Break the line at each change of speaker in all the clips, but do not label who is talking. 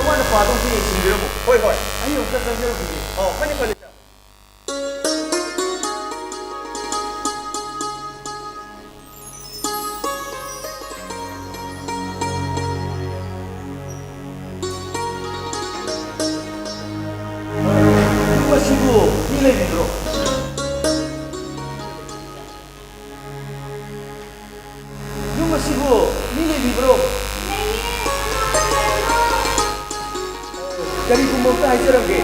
ꯅꯋꯥ ꯅꯄꯥꯗꯣ ꯌꯦꯡꯁꯤꯟꯕꯤꯔꯝꯃꯣ
ꯍꯣꯏ ꯍꯣꯏ
ꯑꯩ ꯑꯃꯨꯛꯇ ꯆꯪꯖꯔꯨꯈꯤꯒꯦ
ꯐꯅꯤ ꯐꯅꯤ
ꯃꯁꯤꯕꯨ ꯃꯤ ꯂꯩꯕꯤꯕ꯭ꯔꯣ ꯌꯨꯝ ꯑꯁꯤꯕꯨ ꯃꯤ ꯂꯩꯕꯤꯕ꯭ꯔꯣ ꯀꯔꯤꯒꯨꯝꯕ ꯑꯝꯇ ꯍꯥꯏꯖꯔꯝꯒꯦ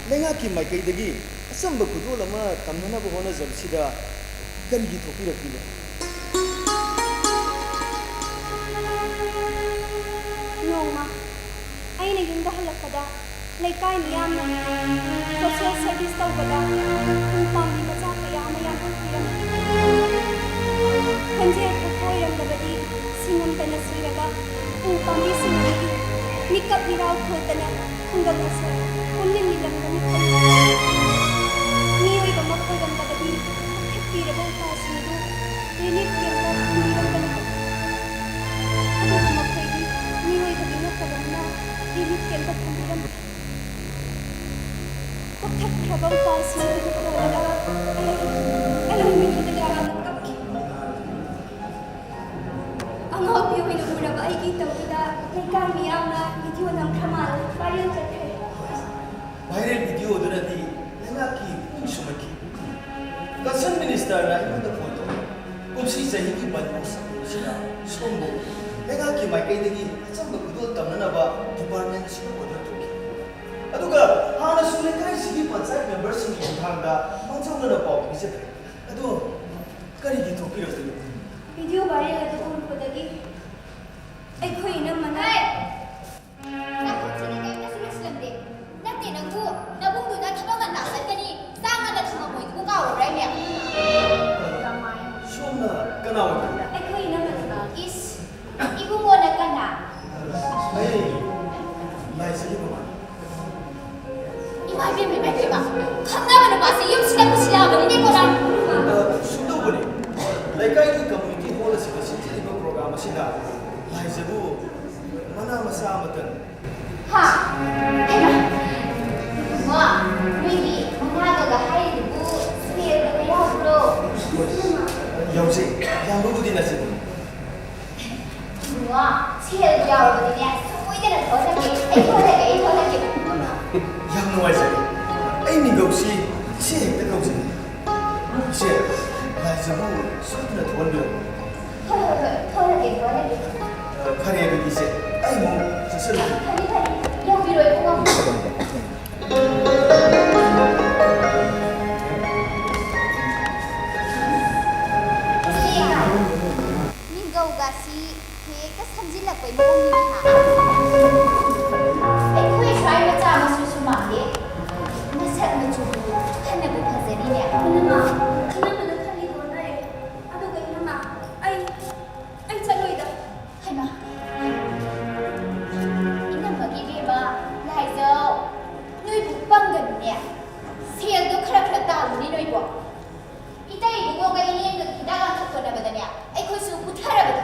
ꯂꯩꯉꯥꯛꯀꯤ ꯃꯥꯏꯀꯩꯗꯒꯤ ꯑꯆꯝꯕ ꯈꯨꯗꯣꯜ ꯑꯃ ꯇꯝꯅꯅꯕ ꯍꯣꯠꯅꯖꯕꯁꯤꯗ ꯀꯔꯤꯒꯤ ꯊꯣꯛꯄꯤꯔꯛꯇ꯭ꯔꯤꯕ
ꯅꯣꯡꯃ ꯑꯩꯅ ꯌꯨꯝꯗ ꯍꯜꯂꯛꯄꯗ ꯂꯩꯀꯥꯏ ꯃꯤꯌꯥꯝꯅ ꯁꯣꯁꯤꯌꯦꯜ ꯁꯔꯚꯤꯁ ꯇꯧꯕꯗ ꯎ ꯄꯥꯝꯕꯤ ꯃꯆꯥ ꯀꯌꯥ ꯑꯃ ꯌꯥꯟꯊꯠꯄꯤꯔꯝꯃꯤ ꯈꯣꯟꯖꯦꯜ ꯊꯣꯛꯄ ꯑꯣꯏꯔꯝꯂꯕꯗꯤ ꯁꯤꯡꯉꯝꯗꯅ ꯁꯤꯔꯒ ꯎ ꯄꯥꯝꯕꯤꯁꯤꯡ ꯑꯗꯨꯒꯤ ꯃꯤꯀꯞ ꯃꯤꯔꯥꯎ ꯊꯣꯛꯇꯅ ꯈꯨꯡꯒꯪ ꯑꯁꯤ ꯄꯨꯝꯅꯤꯡ ꯅꯤꯜꯂꯝꯒꯅꯤ ꯃꯤꯑꯣꯏꯕꯃꯛ ꯑꯣꯏꯔꯝꯂꯕꯗꯤ ꯀꯛꯊꯠꯄꯤꯔꯕ ꯎꯄꯥꯜꯁꯤꯡ ꯑꯗꯨ ꯔꯤꯂꯤꯐ ꯀꯦꯝꯞꯇ ꯊꯝꯕꯤꯔꯝꯒꯅꯤ ꯑꯗꯨꯕꯨ ꯃꯈꯣꯏꯗꯤ ꯃꯤꯑꯣꯏꯕꯒꯤ ꯅꯠꯇꯕꯅꯤꯅ ꯔꯤꯂꯤꯐ ꯀꯦꯝꯞꯇ ꯊꯝꯕꯤꯔꯝꯗꯦ ꯀꯛꯊꯠꯈ꯭ꯔꯕ ꯎꯄꯥꯜꯁꯤꯡ ꯑꯗꯨ ꯎꯔꯒ ꯑꯩ ꯅꯨꯃꯤꯠꯇꯨꯗ ꯌꯥꯝꯅ ꯀꯞꯈꯤ ꯑꯉꯥꯎꯕꯤ ꯑꯣꯏꯅ ꯎꯔꯕ ꯑꯩꯒꯤ ꯇꯧꯕꯗ ꯂꯩꯀꯥꯏ ꯃꯤꯌꯥꯝꯅ ꯚꯤꯗꯤꯑꯣ ꯅꯝꯈ꯭ꯔ ꯃꯥꯜꯂꯦ ꯚꯥꯏꯔꯦꯜ ꯆꯠꯈ꯭ꯔꯦ ꯚꯥꯏꯔꯦꯜ
ꯚꯤꯗꯤꯑꯣꯗꯨꯅꯗꯤ ꯂꯩꯉꯥꯛꯀꯤ ꯄꯨꯛꯅꯤꯡ ꯁꯨꯝꯍꯠꯈꯤ ꯀꯟꯁꯔꯟ ꯃꯤꯅꯤꯁꯇꯔꯅ ꯑꯩꯉꯣꯟꯗ ꯐꯣꯟ ꯇꯧꯔꯛꯏ ꯀꯨꯝꯁꯤ ꯆꯍꯤꯒꯤ ꯕꯟ ꯃꯍꯣꯠꯁꯕꯁꯤꯗ ꯁꯣꯝꯕꯨ ꯂꯩꯉꯥꯛꯀꯤ ꯃꯥꯏꯀꯩꯗꯒꯤ ꯑꯆꯝꯕ ꯈꯨꯗꯣꯜ ꯇꯝꯅꯅꯕ ꯗꯤꯄꯥꯔꯠꯃꯦꯟ ꯑꯁꯤꯅ ꯑꯣꯔꯗꯔ ꯇꯧꯈꯤ ꯑꯗꯨꯒ ꯍꯥꯟꯅꯁꯨ ꯂꯩꯀꯥꯏꯁꯤꯒꯤ ꯄꯟꯆꯥꯌꯠ ꯃꯦꯝꯕꯔꯁꯤꯡꯒꯤ ꯈꯨꯠꯊꯥꯡꯗ ꯃꯥꯡꯖꯧꯅꯅ ꯄꯥꯎ ꯄꯤꯖꯈ꯭ꯔꯦ ꯑꯗꯣ ꯀꯔꯤꯒꯤ ꯊꯣꯛꯄꯤꯔꯛꯇ꯭ꯔꯤꯅꯣ
ꯚꯤꯗꯤꯑꯣ ꯚꯥꯏꯔꯦꯜ ꯑꯗꯨ ꯎꯔꯨꯕꯗꯒꯤ ꯑꯩꯈꯣꯏ ꯏꯅꯝꯃꯅ
ꯅꯈꯨꯠꯁꯤꯗꯤ ꯀꯔꯤꯝꯇꯁꯨ ꯂꯣꯏꯁꯤꯜꯂꯝꯗꯦ ꯅꯠꯇꯦ ꯅꯪꯕꯨ ꯅꯕꯨꯡꯗꯨꯅ ꯊꯕꯛ ꯉꯟꯅ ꯆꯠꯀꯅꯤ ꯆꯥꯛ ꯉꯟꯅ ꯊꯝꯃꯝꯃꯣꯏꯗꯨꯕꯨ ꯀꯥꯎꯔꯕ꯭ꯔꯥꯅꯦ
ꯁꯣꯝꯅ ꯀꯅꯥ ꯑꯣꯏꯕꯤꯔꯕ
ꯑꯩꯈꯣꯏ ꯏꯅꯝꯃꯅ
ꯏꯁ 이붕어는 까나
ꯑꯩ ꯂꯥꯏꯖꯒꯤ ꯃꯃꯥꯟ
이마이마 강남하는 맛에 염치가 부실하거든요 거랑
ꯁꯨꯝꯗꯧꯕꯅꯤ ꯂꯩꯀꯥꯏꯒꯤ ꯀꯝꯃꯨꯅꯤꯇꯤ ꯍꯣꯜ ꯑꯁꯤꯗ ꯁꯤꯟꯖꯔꯤꯕ ꯄ꯭ꯔꯣꯒ꯭ꯔꯥꯝ ꯑꯁꯤꯗ ꯂꯥꯏꯖꯕꯨ ꯃꯅꯥ ꯃꯁꯥ ꯑꯃꯇꯪ
하 뭐 우리 엄마가 하이고 스페어가 야브로
여보세요 양보부디 나지
뭐 스페어가 야브로냐 소이대는 더하게 더하게
ꯌꯥꯝ ꯅꯨꯡꯉꯥꯏꯖꯔꯦ ꯑꯩ ꯃꯤꯡꯒꯧꯁꯤ ꯏꯆꯦ ꯍꯦꯛꯇ ꯀꯧꯖꯩ ꯏꯆꯦ ꯂꯥꯏꯖꯕꯨ ꯁꯣꯏꯗꯅ ꯊꯣꯛꯍꯟꯕꯤꯔꯝꯃꯨ
더하게
ꯐꯔꯦ ꯑꯗꯨꯗꯤ ꯏꯆꯦ ꯑꯩ ꯑꯃꯨꯛ ꯆꯠꯆꯔꯨꯒꯦ
여기로 해보고 민가우가시 계획과 삼질락과 이모님이하 에코의 샤이가 짜마술 수마게 나삭 무주고 하나고 파ዘ리냐
이놈아 이놈은 칼리고 나의 아도가 이놈아 아이 찰로이다
하나 이놈아기게마 라이저 너희 북방근냐 세연도 크라크라 따오니 너희고 이따이 무거가 이니엔도 기다가 갖고 나보다냐 아이 거기서 못하라보다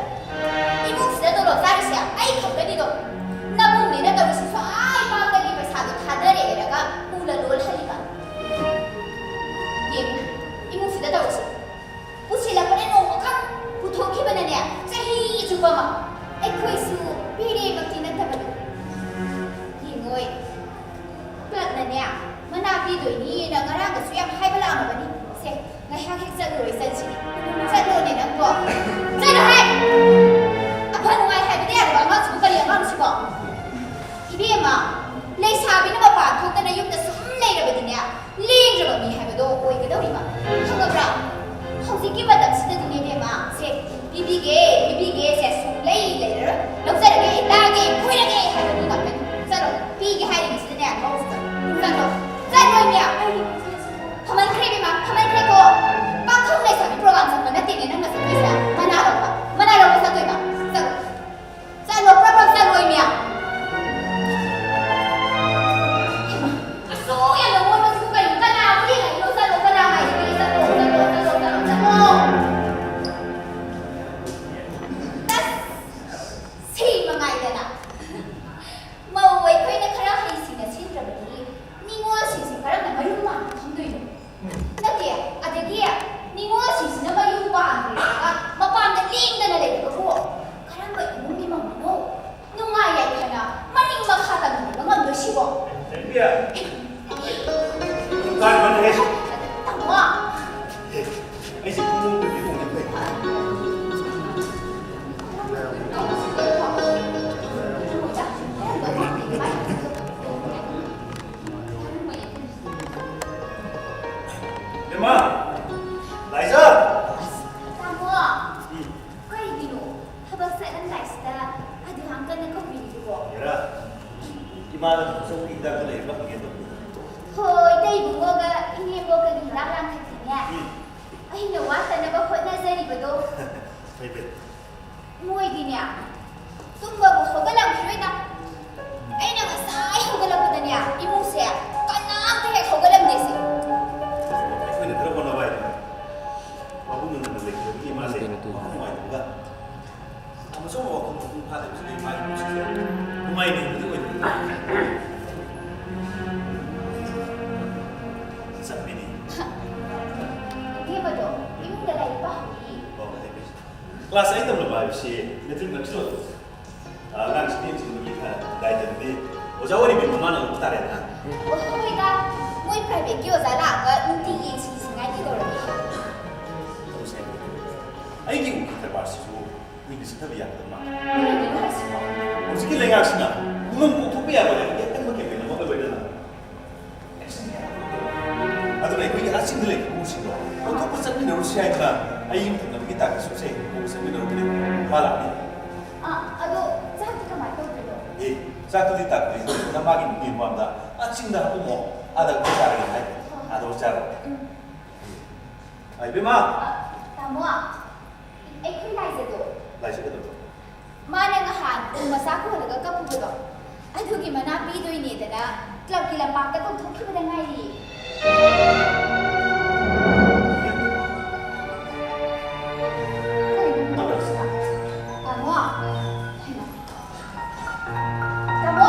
이몽 쓰다도록 따르시야 아이 겁가니도 ꯀꯩꯒꯤꯅꯣ ꯊꯕꯛ ꯆꯠꯂꯝꯗꯥꯏꯁꯤꯗ ꯑꯗꯨ ꯍꯥꯡꯀꯟꯅ ꯀꯧꯕꯤꯔꯤꯗꯨꯕꯣ?
ꯌꯥꯔꯥ 이마는 무슨 이다고 내가 보기에도
ꯍꯣꯏ ꯏꯇꯩꯕꯨꯡꯉꯣꯒ ꯏꯅꯦꯝꯕꯣꯛꯀꯒꯤ ꯍꯤꯗꯥꯛ ꯂꯥꯡꯊꯛꯇꯤꯅꯦ ꯑꯩꯅ ꯋꯥꯠꯇꯅꯕ ꯍꯣꯠꯅꯖꯔꯤꯕꯗꯣ
베베
ꯃꯣꯏꯗꯤꯅꯦ ꯇꯨꯝꯕꯕꯨ ꯍꯧꯒꯠꯂꯝꯈꯤꯔꯣꯏꯗ ꯑꯩꯅ ꯉꯁꯥꯏ ꯍꯧꯒꯠꯂꯛꯄꯗꯅꯦ ꯏꯃꯨꯡꯁꯦ ꯀꯅꯥꯝꯇ ꯍꯦꯛ ꯍꯧꯒꯠꯂꯝꯗꯦꯁꯦ
ꯑꯩꯈꯣꯏꯅ ꯈꯔ ꯍꯣꯠꯅꯕ ꯍꯥꯏꯗꯅ ꯃꯕꯨꯡꯅ ꯂꯩꯈꯤꯕꯒꯤ ꯏꯃꯥꯁꯦ ꯅꯨꯡꯉꯥꯏꯇꯕꯒ ꯑꯃꯁꯨꯡ ꯋꯥꯈꯜ ꯃꯄꯨꯡ ꯐꯥꯗꯕꯁꯤꯗ ꯏꯃꯥꯒꯤ ꯄꯨꯟꯁꯤꯁꯦ ꯅꯨꯡꯉꯥꯏꯅꯤꯡꯕꯗꯤ ꯑꯣꯏꯗꯕ ꯆꯠꯃꯤꯅꯤ
ꯏꯕꯦꯝꯃꯗꯣ ꯏꯃꯨꯡꯗ ꯂꯥꯏꯔꯤꯛ ꯄꯥꯍꯧꯔꯤ
क्लास 8 तमला बाबसी मेट्रिक नक्सलो लांग स्टेज की गाइडन दे ओजावरी बे ममाना उतारे ना
होइदा मोइ प्राइवेट की ओजा लागा नुटी येसी सिंगाई की दौड़े
ओसे आई की तरबार से जो इंग्लिश तब याद मा ओसे की लेगा सिना उमन को थोपे या बले के तम के बेना मके बेना अदु नै कोई आसिन ले को सिनो ओ तो पचक नि रुसिया का आई तम की ताक सुसे को से बिनो के माला नि
अदो जाति का माइको दो
ए जातु दी ताक दी ना मागी नि मामदा आचिन दा को आदा को चार के हाय आदा चार आई बेमा
तामो ai khoi lai se do
lai se do
mana nga han masa ko laga kapu do adu gi mana pi doi ne da club ki lampak ta ko thokhi bada ngai ri Tamu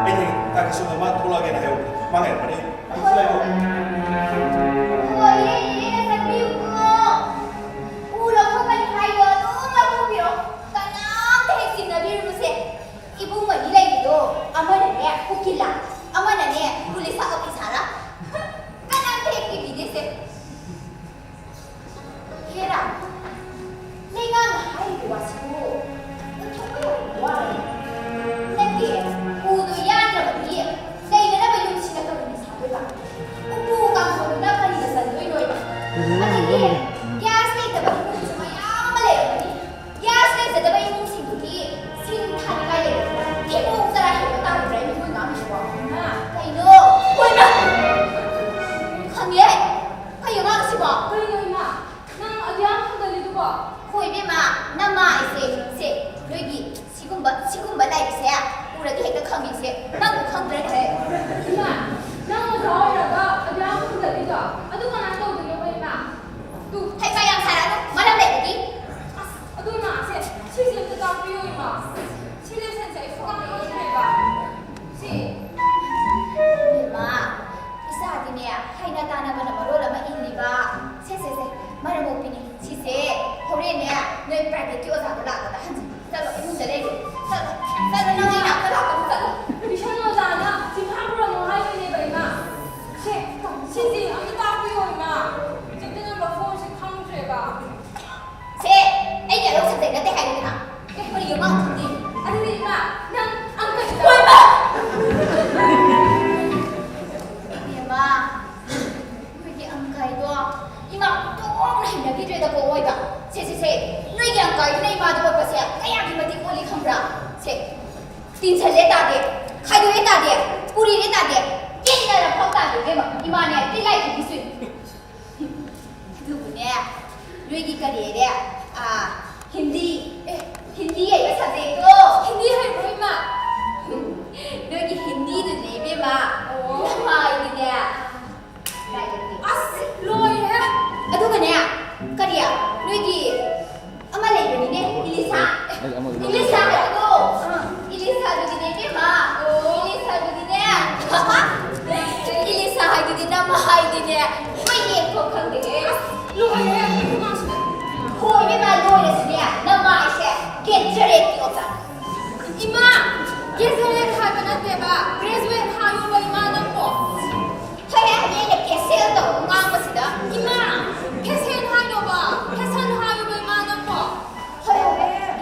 ai ni ta ki so ma thola ge na he ma ngai pa ni ai se lai ko
oi ye sa pi ko ulo ko kan hai do no ma ko bi ro kanam ta he sin na bi ru se ibu ma ni lai do amana ne ukila amana ne police officer ra kanam ta he ki bi de se kera 내가 하이도 왔고 어떻게 와 내게 우도 야는 이 내가 나 용치가 거기 사도가 우부가 거기 나 빨리 가서 너희 아니 야 스테이트 봐 정말 야말래 야 스테이트 봐 이 무슨이 신탄이가 해 기본 사람이 따로 그래 뭐 남이 와 가이노 뭐야 강예 가요 나가시 봐 가이노 이마 나 어디야 한달리도 봐 Hoi be ma na ma se logi sigumba lai se ura ge ka khang se na ko khang dre the
ma na mo ro ra ga adya ku da li ga adu ma na to de be ma tu
thai ka yang sara no ma lam le di
adu ma se chi se ta ta pi yo ma chi le sen sai fu ka ni ne ba si
be ma isa di ne hai na ta na ba na ma ro la ma in li ba se ma ra mo pi ni chi se hore ne noi private ki oza da la da han sa lo imun da le sa lo na ni na ka la ka sa lo
bi shan no da na ji pha pro mo hai ne ba ma che chi ji am ta pi yo ma je de na ba phone se khang tre ba
se ai ya lo sa de na te hai ni na ke ma ri yo ma ti
adu ni ma nang ang ka
Hoi ma ye ma hui ki ang kai do ima to na na gi da ko oi ba se noi yang kai nei ma do ba se kaya ki mati ko li khambra se tin se le ta de khai do le ta de puri le ta de yin na la phok ta de ma ima ne ti lai ki su du ne noi gi ka de de hindi ye ba sa de ko
hindi hai roi ma
noi gi hindi de le be ma ma ni ne lai de
as loi ha
adu ka ne kariya noi gi ama lai ba ni ne ilisa ka ko ilisa du di ne ma ilisa du di ne ilisa hai du di na ma hai di ne mai ye ko khang de
loi ha ma se
hoi be ma loi de se na ma se get jare ki ota
ima graduate ha ba na te ba graduate ha yo ba ima na ko
hai ya ye ne ke se do ngang ba si da
ima kesen ha yo ba kesen ha yo ba ima na ko
hai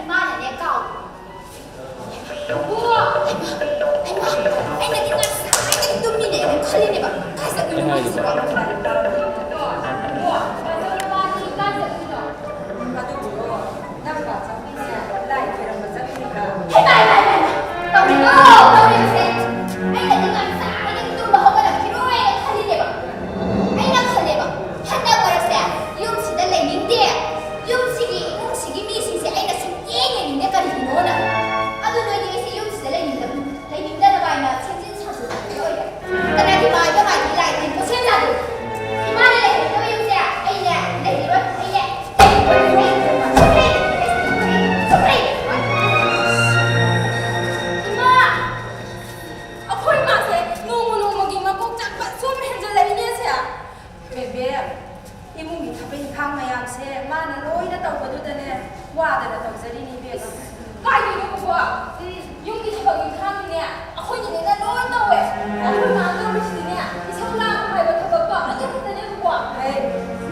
ima ne ka
bua
ai na ki na ai na dum ni ne khali ne ba kai sa ki ma si ba
bua ba ba ni ka de लोइना तौबदुदने वादना तौजरिनी बेस काइनो को युंगी थबगी खांगिने अखोइने ना लोइ तौवे अखोइ मा तौरिसिने इसौ लाग हाइबा थबक अदु खतने को हे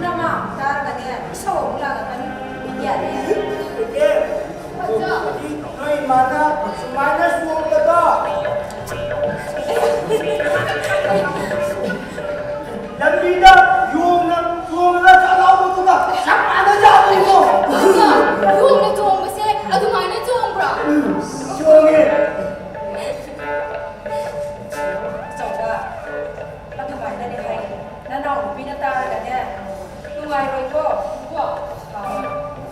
नमा तारगने इसौ लाग कनि यारे
अच्छा नोई माना माइनस मोड का लंबीदा योंगना चलाओ तुका समाना जाबो को
ꯌꯣꯡꯅ ꯆꯣꯡꯕꯁꯦ ꯑꯗꯨꯃꯥꯏꯅ ꯆꯣꯡꯕ꯭ꯔꯥ?
जोंगे
चौका अदुमाइनने हाय ननाव नुपीना तारगने नुंगाइरोइको को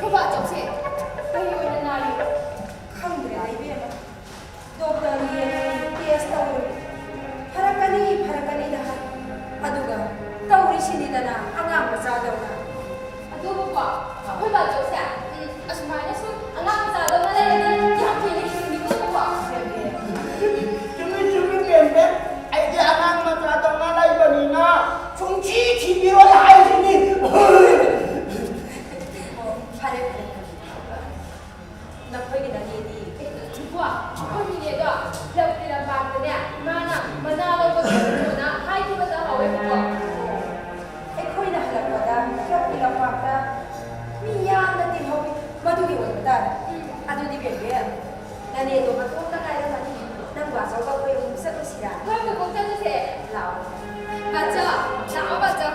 ꯈꯨꯕꯥ ꯆꯧꯁꯦ
कई ओइना नाई खंद्रे लाइबेमा डॉक्टर ये टेस्ट तौर फरकनी दा अदुगा तौरिसिनिदना अङाम मचादौना
ꯑꯗꯨꯕꯨꯀꯣ ꯑꯩꯈꯣꯏ ꯕꯥ ꯆꯧꯁꯦ ꯑꯁꯨꯃꯥꯏꯅꯁꯨ ꯑꯉꯥꯡ ꯃꯆꯥꯗꯧꯅ ꯂꯩꯔꯗꯤ ꯌꯥꯝ ꯊꯤꯅ ꯍꯤꯡꯅꯤꯀꯣ
चुमी बेंबे आइदे अनांग मचा दंगा लाइबनीना चुंची थिबिरो हाइजिनी
फारे नखोइनि नदीदी
ꯀꯣ ꯑꯩꯈꯣꯏ ꯃꯤꯅꯦꯗꯣ ꯂꯝꯒꯤ ꯂꯝꯄꯥꯛꯇꯅꯦ ꯏꯃꯥꯅ ꯃꯅꯥ ꯂꯧꯕ ꯆꯠꯄꯗꯨꯅ ꯍꯥꯏꯈꯤꯕꯗ ꯍꯧꯋꯦꯕꯀꯣ
ꯑꯩꯈꯣꯏꯅ ꯍꯜꯂꯛꯄꯗ ꯀ꯭ꯂꯕꯀꯤ ꯂꯝꯄꯥꯛꯇ ꯃꯤ ꯌꯥꯝꯅ ꯇꯤꯟꯍꯧꯏ ꯃꯗꯨꯒꯤ ꯑꯣꯏꯕ ꯇꯥꯔꯦ ꯑꯗꯨꯗꯤ ꯕꯦꯕꯦ ꯅꯅꯦꯗꯣ ꯃꯇꯣꯝꯇ ꯉꯥꯏꯔꯝꯃꯅꯤ ꯅꯪ ꯕꯥꯆꯧꯒ ꯑꯩꯈꯣꯏ ꯑꯃꯨꯛ ꯆꯠꯂꯨꯁꯤꯔꯥ
ꯍꯣꯏ ꯕꯣꯕꯣꯛ ꯆꯠꯂꯁꯦ
ꯂꯥꯛꯑꯣ
ꯕꯥꯆꯧ ꯂꯥꯛꯑꯣ ꯕꯥꯆꯧ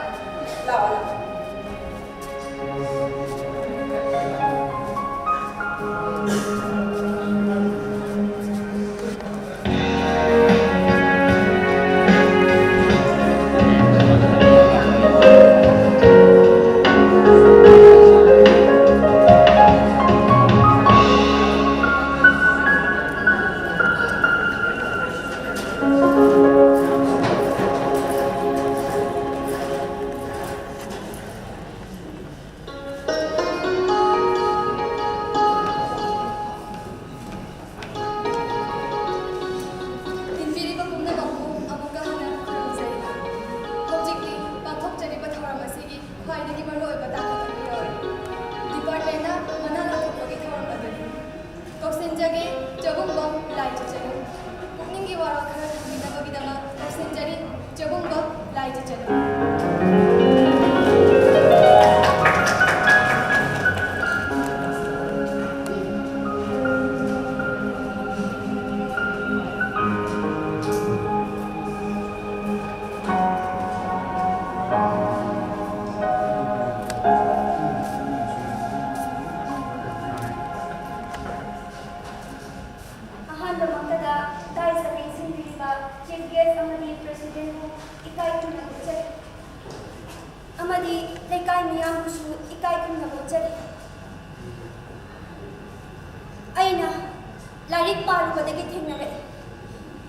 ꯂꯥꯛꯑꯣ
ꯏꯟꯕꯤꯔꯤꯕ ꯄꯨꯝꯅꯃꯛꯄꯨ ꯑꯃꯨꯛꯀ ꯍꯟꯅ ꯈꯨꯔꯨꯝꯖꯔꯤ ꯍꯧꯖꯤꯛꯇꯤ ꯄꯥꯡꯊꯣꯛꯆꯔꯤꯕ ꯊꯧꯔꯝ ꯑꯁꯤꯒꯤ ꯈ꯭ꯋꯥꯏꯗꯒꯤ ꯃꯔꯨꯑꯣꯏꯕ ꯇꯥꯡꯀꯛ ꯑꯗꯨ ꯌꯧꯔꯦ ꯗꯤꯄꯥꯔꯠꯃꯦꯟꯅ ꯃꯅꯥ ꯂꯧꯊꯣꯛꯄꯒꯤ ꯊꯧꯔꯝ ꯑꯗꯨꯅꯤ ꯀꯧꯁꯤꯟꯖꯒꯦ ꯆꯕꯨꯡꯕꯝ ꯂꯥꯏ ꯆꯤꯆꯅꯨ ꯄꯨꯛꯅꯤꯡꯒꯤ ꯋꯥꯔꯣꯜ ꯈꯔ ꯊꯝꯕꯤꯅꯕꯒꯤꯗꯃꯛ ꯀꯧꯁꯤꯟꯖꯔꯤ ꯆꯕꯨꯡꯕꯝ ꯂꯥꯏ ꯆꯤꯆꯅꯨ ꯑꯍꯥꯟꯕꯃꯛꯇꯗ ꯗꯥꯏ ꯁꯕꯦꯟ ꯁꯤꯟꯕꯤꯔꯤꯕ ꯆꯤꯐ ꯒꯦꯁ ꯑꯃꯗꯤ ꯄ꯭ꯔꯁꯤꯗꯦꯟꯕꯨ ꯏꯀꯥꯏ ꯈꯨꯝꯅꯕ ꯎꯠꯆꯔꯤ ꯑꯃꯗꯤ ꯂꯩꯀꯥꯏ ꯃꯤꯌꯥꯝꯕꯨꯁꯨ ꯏꯀꯥꯏ ꯈꯨꯝꯅꯕ ꯎꯠꯆꯔꯤ ꯑꯩꯅ ꯂꯥꯏꯔꯤꯛ ꯄꯥꯔꯨꯕꯗꯒꯤ ꯊꯦꯡꯅꯔꯛꯏ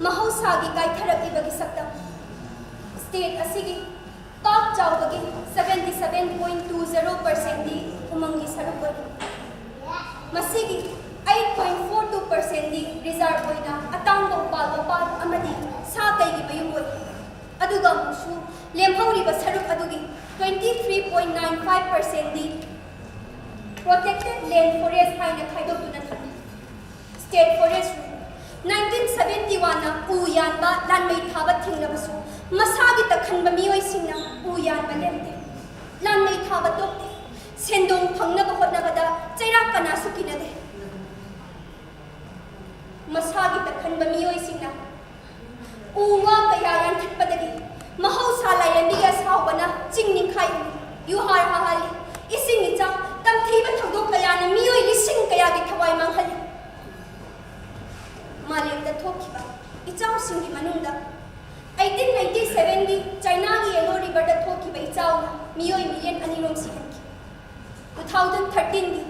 ꯃꯍꯧꯁꯥꯒꯤ ꯀꯥꯏꯊꯔꯛꯂꯤꯕꯒꯤ ꯁꯛꯇꯝ ꯁ꯭ꯇꯦꯠ ꯑꯁꯤꯒꯤ ꯄꯥꯛ ꯆꯥꯎꯕꯒꯤ 77.20% ꯎꯃꯪꯒꯤ ꯁꯔꯨꯛ ꯑꯣꯏ ꯃꯁꯤꯒꯤ 8.42% ꯔꯤꯖꯥꯔꯚ ꯑꯣꯏꯅ ꯑꯇꯥꯡꯕ ꯎꯄꯥꯜ ꯑꯃꯗꯤ ꯁꯥ ꯀꯩꯒꯤ ꯃꯌꯨꯝ ꯑꯣꯏ ꯑꯗꯨꯒ ꯑꯃꯨꯛꯁꯨ ꯂꯦꯝꯍꯧꯔꯤꯕ ꯁꯔꯨꯛ ꯑꯗꯨꯒꯤ 23.95% protected land forest haina khaidokuna thami state forest rule 1971 na u yanba lanmei thaba thingnabasu masagi takhanba miyoi singna u yanba lemte lanmei thaba tokte sendong phangnaba hotnabada chaira kana sukinade masagi takhanba miyoi singna u wa kaya yan thakpadagi mahausa layandi ya sawbana chingninkhai yuhar hahali ising icha tamthiba thagdok kaya na miyoi lising kaya gi thawai manghali मालेमदा थोखिबा इचाउसिंगी मनुंगदा 1897 दी China की yellow river दा थोखिबा इचाउना मियोई million अनिरोम सिहनकी 2013 दी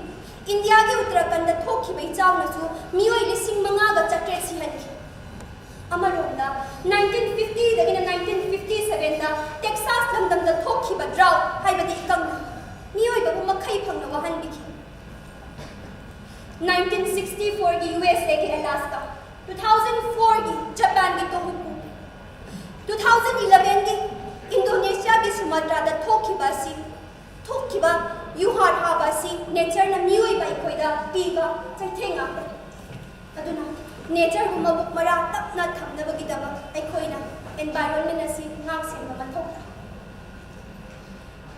India के उत्तराखंड दा थोखिबा इचाउना सु मियोई लिसिंग मंगा गा चक्रे सिहनकी अमरोंदा 1950 दगिना 1957 दा Texas लंदम दा थोखिबा ड्राउट हाइबदी इकंगना मियोई दा मखै फंगना वहनबिखि 1964 की USA के अलास्का 2004 की जापान की तोहोकू 2011 की इंडोनेशिया की सुमात्रा दा थोखिबा ꯌꯨꯍꯥꯔ ꯍꯥꯕ ꯑꯁꯤ ꯅꯦꯆꯔꯅ ꯃꯤꯑꯣꯏꯕ ꯑꯩꯈꯣꯏꯗ ꯄꯤꯕ ꯆꯩꯊꯦꯡ ꯉꯥꯛꯇꯅꯤ ꯑꯗꯨꯅ ꯅꯦꯆꯔꯕꯨ ꯃꯕꯨꯛ ꯃꯔꯥ ꯇꯞꯅ ꯊꯝꯅꯕꯒꯤꯗꯃꯛ ꯑꯩꯈꯣꯏꯅ ꯑꯦꯟꯚꯥꯏꯔꯣꯟꯃꯦꯟ ꯑꯁꯤ ꯉꯥꯛ ꯁꯦꯟꯕ ꯃꯊꯧ ꯇꯥꯏ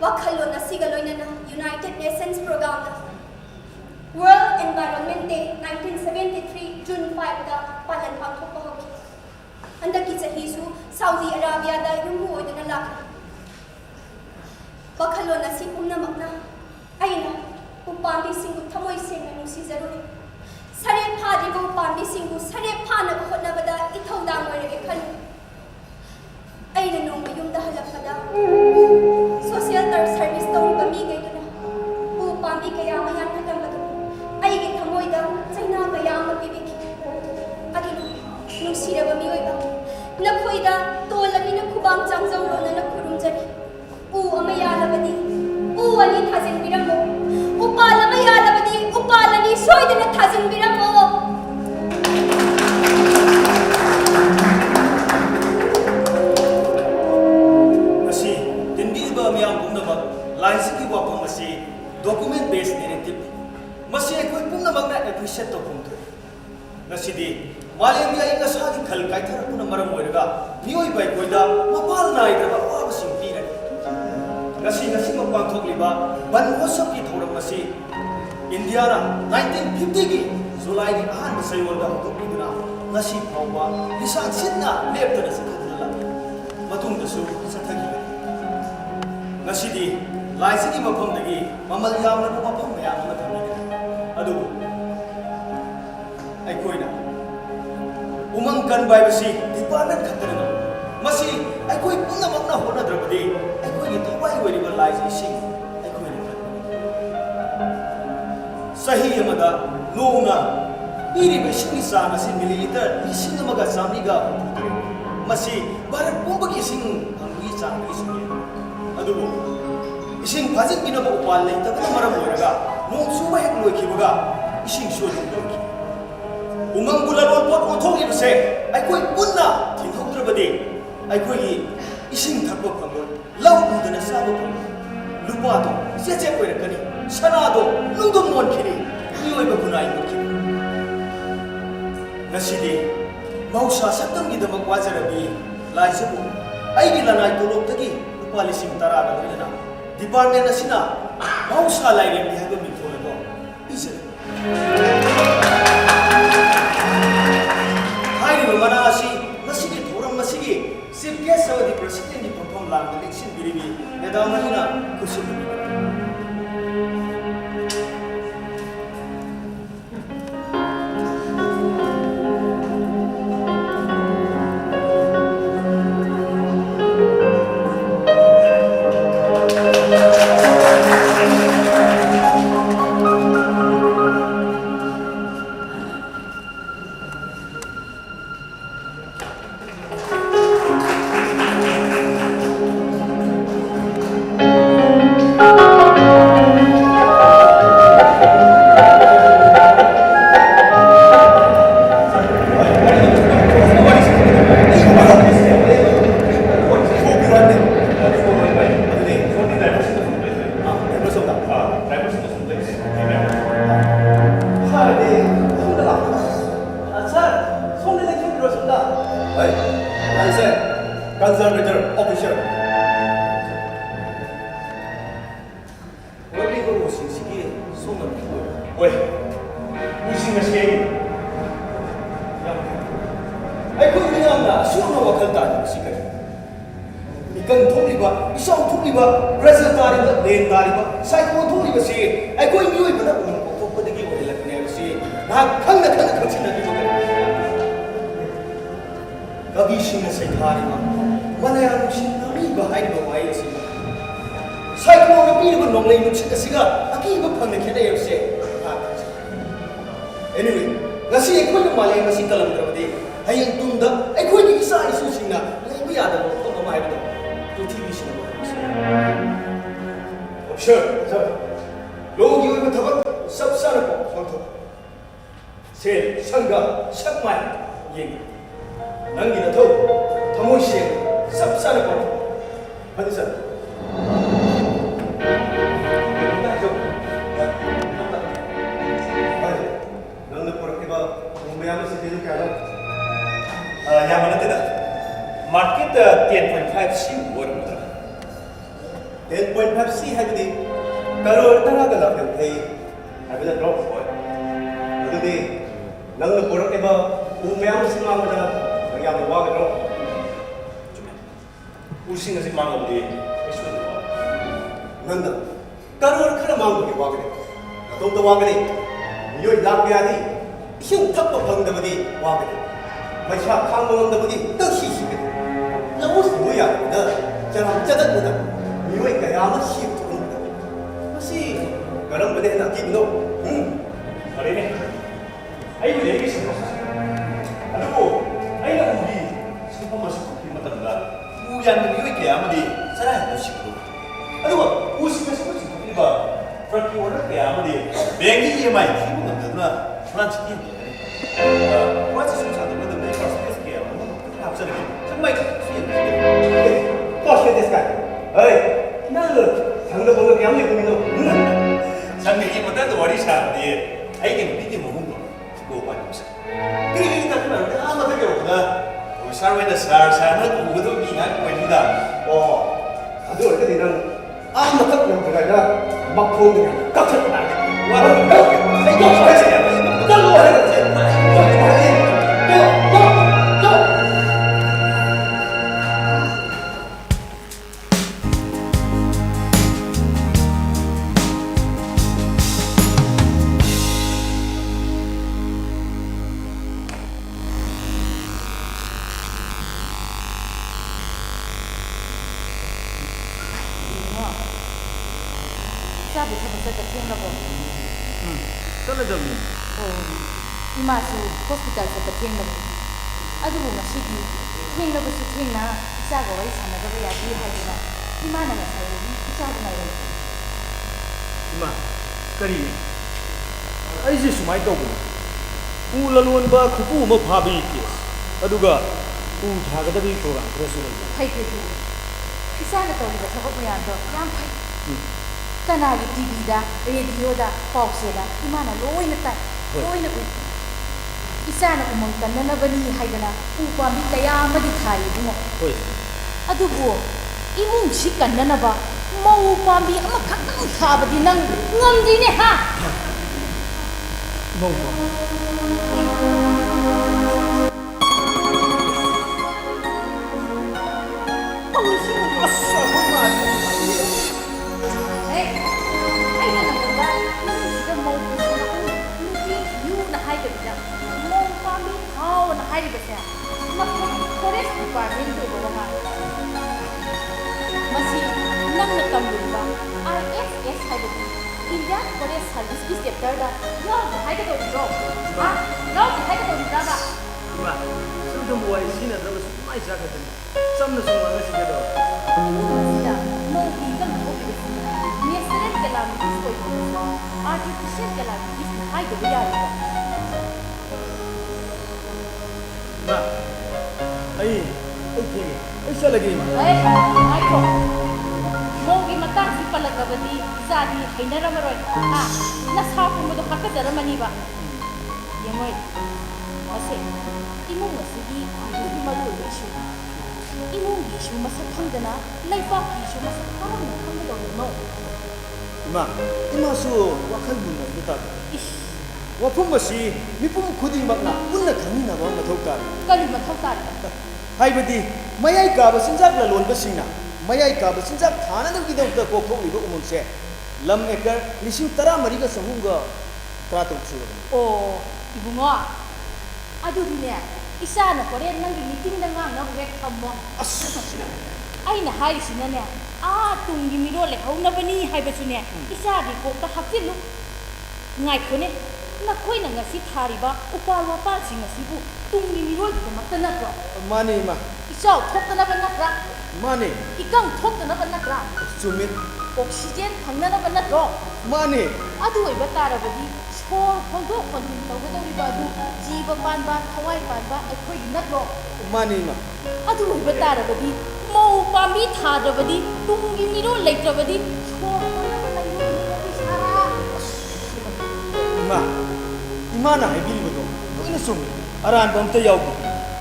ꯋꯥꯈꯜꯂꯣꯟ ꯑꯁꯤꯒ ꯂꯣꯏꯅꯅ ꯌꯨꯅꯥꯏꯇꯦꯗ ꯅꯦꯁꯟꯁ ꯄ꯭ꯔꯣꯒ꯭ꯔꯥꯝꯅ ꯋꯥꯔꯜड एनवायरनमेंट डे 1973 जून 5 दा पालन पांथोकपा होखि हंदकी चहीसु साउदी अरेबिया दा युमु ओइदना लाखि वखलोन असि पुम्नमकना आइना उपांबी सिंगु थमोइ सेंना नुसिजरुनि सरे फादिबो उपांबी सिंगु सरे फानब होनबदा इथौदांग ओइरगे खलु आइना नोंग युमदा हलपदा सोशल सर्विस तौरिबा मी गैदुना उपांबी कया मयान खलंबदु आइगे थमोइदा चैना कया अमा पिबिखि अदुना नुसिरबा मिओइबा नखोइदा तोलगिना खुबांग चांगजौरोनना खुरुमजरि उ अमा यालबदि उ अनि थाजिनबिरमो उपाल अमा यालबदि उपालनि सोइदना थाजिनबिरमो
असी दिनबीबा मियाम पुनमक लाइसिकी वाफम असी डॉक्यूमेंट बेस्ड नैरेटिव मसी अखोई पुनमकना एप्रिशिएट तौफुमथु नसिदी मालेमि आई नसागी खल काइथरपुना मरम ओइरगा मिओइबा अखोइदा मपाल नाइद्रबा वाबसिंग पीरनि नसी पांथोकलिबा बन महोत्सव की थौरम असी इंडियाना 1950 की जुलाई की अहम सयोलदा हौदोकलिदुना नसी फाउबा लिसान सिन्ना लेप्तना सथदला मतुंगदसु सथगिबनि नसीदी लाइसिगी मफमदगी ममल यामना मफम मयाम अमा थमिगनि अदु अखोइना उमंग कनबाइबसी डिपार्टमेंट खतरना मसी अखोइ पुनमकना होनद्रबदि अखोइगी थवाई ओइरिबा लाइसिसी अखोइना सही अमदा नोंगना इरिबा इसिंगी चांग असी मिलीलीटर 1,400 मसी भारत पुंबगी इसिंग फंगगी चांग इसिंगी अदुबु इसिंग फाजिनबिनबा उपाल लेतबना मरम ओइरगा नोंग सुबा हेक लोइखिबगा इसिंग सोइदुनखि उमंग बुलारोल पोट ओथोगिबसे अखोइ पुन्ना थिंहौद्रबदि अखोइगी इसिंग थक्पा फंगो लौ उदना साबो फंगो लुपादो सेचे ओइरकनि सनादो नुंदुम मोनखिनि मिओइबा गुनाइ मुखि नसिदि मौसा सत्तमगिदमक वाजरबि लाइजबु आइगी लनाइ तोलोबतगी लुपा 10,000 गा लोइना डिपार्टमेंट असिना मौसा लाइरेंगि हाइबा मिथोलगो इजरे हाइरिबा मना असि नसिगी थोरम मसिगी चीफ गेस्ट सवदि प्रेसिडेंट की परफॉर्म लांग इलेक्शन बिरिबि मेदाम मनिना कुसुम conservator officer. Wali ko musing sige, sunod ko. Oy, musing na sige. Ay kung hinang na, sunod wakal tayo sige. Ikan thuli ba, isang thuli ba, present tari ba, den tari ba, sai ko thuli ba sige. Ay kung hindi ba na kung pagpapadagi mo nila kanya sige. Nakakang nakakang sinabi mo kayo. Kagising na sa ikari ba, Malayalam siya nami bahay ba waay siya. Say ko na pinag nonglay nung siya kasi nga, akiba pang nakita siya. Anyway, kasi ako yung Malayalam si kalam drabadi. Hayang tunda, ay ko yung isa ay susing na, naibiyada mo ito mamahay mo. Ito TV siya naman. Sure, sir. Logo yung iba tabag, sabsana po, konto. Sel, sangga, sakmay, yeng. Nang ginataw, tamoy siya. सब सारे पढ़ो हाँ जी sir
ꯌꯥꯝꯕ ꯅꯠꯇꯦꯗ ꯃꯥꯔꯀꯦꯠꯇ 10.5 ꯁꯤ ꯑꯣꯏꯔꯝꯒꯗ꯭ꯔꯥ
10.5 C 하이브디 가로를 따라가 나한테 하이브다 로 어디디 너는 보러 해봐 우매양 심마보다 양이 와가지고
우리가 지금 망하는데 해주는 거
너는 가로를 칼라 마음으로 와그래 너도 와그래 여기 락비아니 힘 탑도 번다보디 와그래 마이샤 강봉한다보디 떡시시게 너무 뭐야 너 저랑 짜증나 이거 야마 시 혹시 그런 분에 나 기분도
그러네 아이고 얘기했어 그리고 아이가 우리 신판만 시고 필마다가 우리한테 이렇게 아무리 살아야 것이고 그리고 50에서 90가 그렇게 오르게 아무리 맹기 EMI 기분 없는구나 불안 지키는 거야 프랑스 순차도 근데 내 퍼스페이스 게요 합쳐는 게 정말 수익이
버스 데스까 어이 나는 상도 보는 양이 보이노
장례기보다도 어리사는데 아이게 믿기 먹은 거 그거 많이 없어 그리고 일단 그만 아마 되게 없구나 사회는 살살하는 우도 미나 거입니다
아주 어릴 때 이런 아무 딱 그냥 들어가야 막 보는 그냥 깜짝 놀라게
와 이거 뭐야
짱구 해야지
ꯆꯥꯕ ꯊꯕꯛ ꯆꯠꯄ ꯊꯦꯡꯂꯕꯣ?
ꯆꯠꯂꯗꯕꯅꯤ.
이마ꯁꯨ 호스피탈 ꯆꯠꯄ ꯊꯦꯡꯂꯕꯅꯤ. ꯑꯗꯨꯕꯨ ꯉꯁꯤꯗꯤ ꯊꯦꯡꯂꯕꯁꯨ ꯊꯦꯡꯅ 이자가ꯋꯥꯔꯤ 사나ꯗꯕ 야지 하지만 이마는 ꯉꯁꯥꯏ 이자가 나요.
이마, ꯀꯔꯤꯅꯤ? ꯑꯩꯁꯦ ꯁꯨꯃꯥꯏꯅ ꯇꯧꯕꯅꯤ. ꯎ ꯂꯂꯣꯟꯕ ꯈꯨꯄꯨ ꯑꯃ ꯐꯥꯕꯒꯤ ꯀꯦꯁ. ꯑꯗꯨꯒ ꯎ ꯊꯥꯒꯗꯕꯒꯤ ꯄ꯭ꯔꯣꯒ꯭ꯔꯥꯝ ꯈꯔꯁꯨ ꯂꯩꯕ.
ꯐꯩ 이자가 ꯇꯧꯔꯤꯕ ꯊꯕꯛ ꯃꯌꯥꯝꯗꯣ ꯌꯥꯝ ꯐꯩ. ꯀꯅꯥꯒꯤ ꯇꯤꯚꯤꯗ ꯔꯦꯗꯤꯑꯣꯗ ꯄꯥꯎꯁꯦꯗ ꯏꯃꯥꯅ ꯂꯣꯏꯅ ꯇꯥꯏ ꯂꯣꯏꯅ ꯎꯏ 이자ꯅ ꯎꯃꯪ ꯀꯟꯅꯅꯕꯅꯤ ꯍꯥꯏꯗꯅ ꯎ ꯄꯥꯝꯕꯤ ꯀꯌꯥ ꯑꯃꯗꯤ ꯊꯥꯏ ꯏꯕꯨꯡꯉꯣ
ꯍꯣꯏ
ꯑꯗꯨꯕꯨ 이뭉ꯁꯤ ꯀꯟꯅꯅꯕ ꯃꯧ ꯄꯥꯝꯕꯤ ꯑꯃꯈꯛꯇꯪ ꯊꯥꯕꯗꯤ ꯅꯪ ꯉꯝꯗꯦꯅꯦ ꯍꯥ
ꯃꯧ
ꯑꯩꯅ ꯅꯪꯉꯣꯟꯗ ꯏꯃꯨꯡꯁꯤꯗ ꯃꯧ ꯄꯨꯁꯤꯜꯂꯛꯎ ꯅꯨꯄꯤ ꯊꯤꯌꯨꯅ ꯍꯥꯏꯗꯕꯤꯗ ꯃꯧ ꯄꯥꯝꯕꯤ ꯊꯥꯎꯅ ꯍꯥꯏꯔꯤꯕꯁꯦ ꯃꯐꯝ ꯐꯣꯔꯦꯁꯠ ꯗꯤꯄꯥꯔꯠꯃꯦꯟꯒꯤ ꯑꯣꯏꯕ ꯋꯥꯉꯥꯡ ꯃꯁꯤ ꯅꯪꯅ ꯇꯝꯂꯤꯕ IFS ꯍꯥꯏꯕꯗꯤ ꯏꯟꯗꯤꯌꯥꯟ ꯐꯣꯔꯦꯁꯠ ꯁꯥꯔꯚꯤꯁꯀꯤ ꯆꯦꯞꯇꯔꯗ ꯌꯥꯎꯕ ꯍꯥꯏꯒꯗꯧꯔꯤꯕ꯭ꯔꯣ ꯌꯥꯎꯕ ꯍꯥꯏꯒꯗꯧꯔꯤꯕ꯭ꯔꯥꯕ
이마, ꯁꯨꯝꯗꯨꯝ ꯋꯥꯔꯤ ꯁꯤꯖꯤꯟꯅꯗ꯭ꯔꯕꯁꯨ ꯀꯃꯥꯏꯅ ꯆꯥꯒꯗꯅꯤ? ꯆꯝꯅ ꯁꯨꯝ ꯉꯥꯡꯅꯁꯤꯒꯦꯗꯧ.
ꯃꯁꯤꯗ ꯃꯧꯒꯤ ꯏꯀꯪ ꯊꯣꯛꯂꯤꯕꯁꯤ ꯅꯦꯆꯔꯦꯜ ꯀꯦꯂꯥꯃꯤꯇꯤꯁ ꯑꯣꯏꯕꯁꯨ ꯑꯥꯔꯇꯤꯐꯤꯁꯤꯌꯦꯜ ꯀꯦꯂꯥꯃꯤꯇꯤꯁ ꯍꯥꯏꯗꯕ ꯌꯥꯔꯤꯕ
이마, ꯑꯩ ꯊꯦꯡꯉꯦ. ꯑꯩ ꯆꯠꯂꯒꯦ 이마.
ꯉꯥꯏꯈꯣ ꯃꯧꯒꯤ ꯃꯇꯥꯡꯁꯤ ꯄꯜꯂꯛꯂꯕꯗꯤ ꯏꯆꯥꯗꯤ ꯍꯩꯅꯔꯝꯃꯔꯣꯏ ꯅꯁꯥ ꯄꯨꯝꯕꯗꯣ ꯍꯥꯀꯠꯆꯔꯝꯃꯅꯤꯕ ꯌꯦꯡꯉꯣꯏ ꯃꯁꯦ 이몽 ꯑꯁꯤꯒꯤ ꯈ꯭ꯋꯥꯏꯗꯒꯤ ꯃꯔꯨꯑꯣꯏꯕ ꯏꯁꯨꯅꯤ 이몽ꯒꯤ 이슈 ꯃꯁꯛ ꯈꯪꯗꯅ ꯂꯩꯕꯥꯛꯀꯤ 이슈 ꯃꯁꯛ ꯀꯔꯝꯅ ꯈꯪꯒꯗꯧꯔꯤꯅꯣ
이마ꯁꯨ ꯋꯥꯈꯜ ꯃꯨꯟꯅꯕ ꯇꯥꯕ.
이씨
ꯋꯥꯐꯝ ꯑꯁꯤ ꯃꯤꯄꯨꯝ ꯈꯨꯗꯤꯡꯃꯛꯅ ꯄꯨꯟꯅ ꯈꯪꯃꯤꯟꯅꯕ ꯃꯊꯧ ꯇꯥꯏ.
ꯀꯔꯤ ꯃꯊꯧ ꯇꯥꯔꯤꯕ
ꯍꯥꯏꯕꯗꯤ ꯃꯌꯥꯏ ꯀꯥꯕ ꯆꯤꯟꯖꯥꯛ ꯂꯂꯣꯟꯕꯁꯤꯡꯅ ꯃꯌꯥꯏ ꯀꯥꯕ ꯆꯤꯟꯖꯥꯛ ꯊꯥꯅꯅꯕꯒꯤꯗꯃꯛꯇ ꯀꯣꯛꯊꯣꯛꯂꯤꯕ ꯎꯃꯪꯁꯦ ꯂꯝ ꯑꯦꯀꯔ 14,300ꯒ ꯆꯍꯨꯝꯒ 13 ꯁꯨꯔꯕꯅꯤ.
ꯑꯣ 이붕어 ꯑꯗꯨꯗꯤꯅꯦ 이자ꯅ ꯍꯣꯔꯦꯟ ꯅꯪꯒꯤ 미팅ꯗ ꯉꯥꯡꯅꯕ ꯍꯦꯛ ꯊꯝꯃꯣ ꯑꯩꯅ ꯍꯥꯏꯔꯤꯁꯤꯅꯅꯦ ꯇꯨꯡꯒꯤ ꯃꯤꯔꯣꯜ ꯂꯩꯍꯧꯅꯕꯅꯤ ꯍꯥꯏꯕꯁꯨꯅꯦ 이자ꯒꯤ ꯀꯣꯛꯇ ꯍꯥꯞꯆꯤꯜꯂꯨ ꯉꯥꯏꯈꯣꯅꯦ ꯅꯈꯣꯏꯅ ꯉꯁꯤ ꯊꯥꯔꯤꯕ ꯎꯄꯥꯜ ꯋꯥꯄꯥꯜꯁꯤꯡ ꯑꯁꯤꯕꯨ ꯇꯨꯡꯒꯤ ꯃꯤꯔꯣꯜꯒꯤꯗꯃꯛꯇ ꯅꯠꯇ꯭ꯔꯣ
ꯃꯥꯅꯤ 이마.
이ꯆꯥꯎ ꯊꯣꯛꯇꯅꯕ ꯅꯠꯇ꯭ꯔꯥ
ꯃꯥꯅꯤ.
이강 ꯊꯣꯛꯇꯅꯕ ꯅꯠꯇ꯭ꯔꯥ
ꯆꯨꯝꯃꯤ.
ꯑꯣꯛꯁꯤꯖꯦꯟ ꯐꯪꯅꯅꯕ ꯅꯠꯇ꯭ꯔꯣ
ꯃꯥꯅꯤ.
ꯑꯗꯨ ꯑꯣꯏꯕ ꯇꯥꯔꯕꯗꯤ ꯁꯣꯔ ꯍꯣꯟꯗꯣꯛ ꯍꯣꯟꯖꯤꯟ ꯇꯧꯒꯗꯧꯔꯤꯕ ꯑꯗꯨ ꯖꯤꯕ ꯄꯥꯟꯕ ꯊꯋꯥꯏ ꯄꯥꯟꯕ ꯑꯩꯈꯣꯏꯒꯤ ꯅꯠꯇ꯭ꯔꯣ
ꯃꯥꯅꯤ 이마.
ꯑꯗꯨ ꯑꯣꯏꯕ ꯇꯥꯔꯕꯗꯤ ꯃꯧ ꯄꯥꯝꯕꯤ ꯊꯥꯗ꯭ꯔꯕꯗꯤ ꯇꯨꯡꯒꯤ ꯃꯤꯔꯣꯜ ꯂꯩꯇ꯭ꯔꯕꯗꯤ ꯁꯣꯔ ꯍꯣꯟꯅꯕ ꯂꯩꯔꯣꯏ ꯁꯥꯔꯥ
이마, 이마나 하이비리거든. 너희는 좀 아란바 엄청 야우고.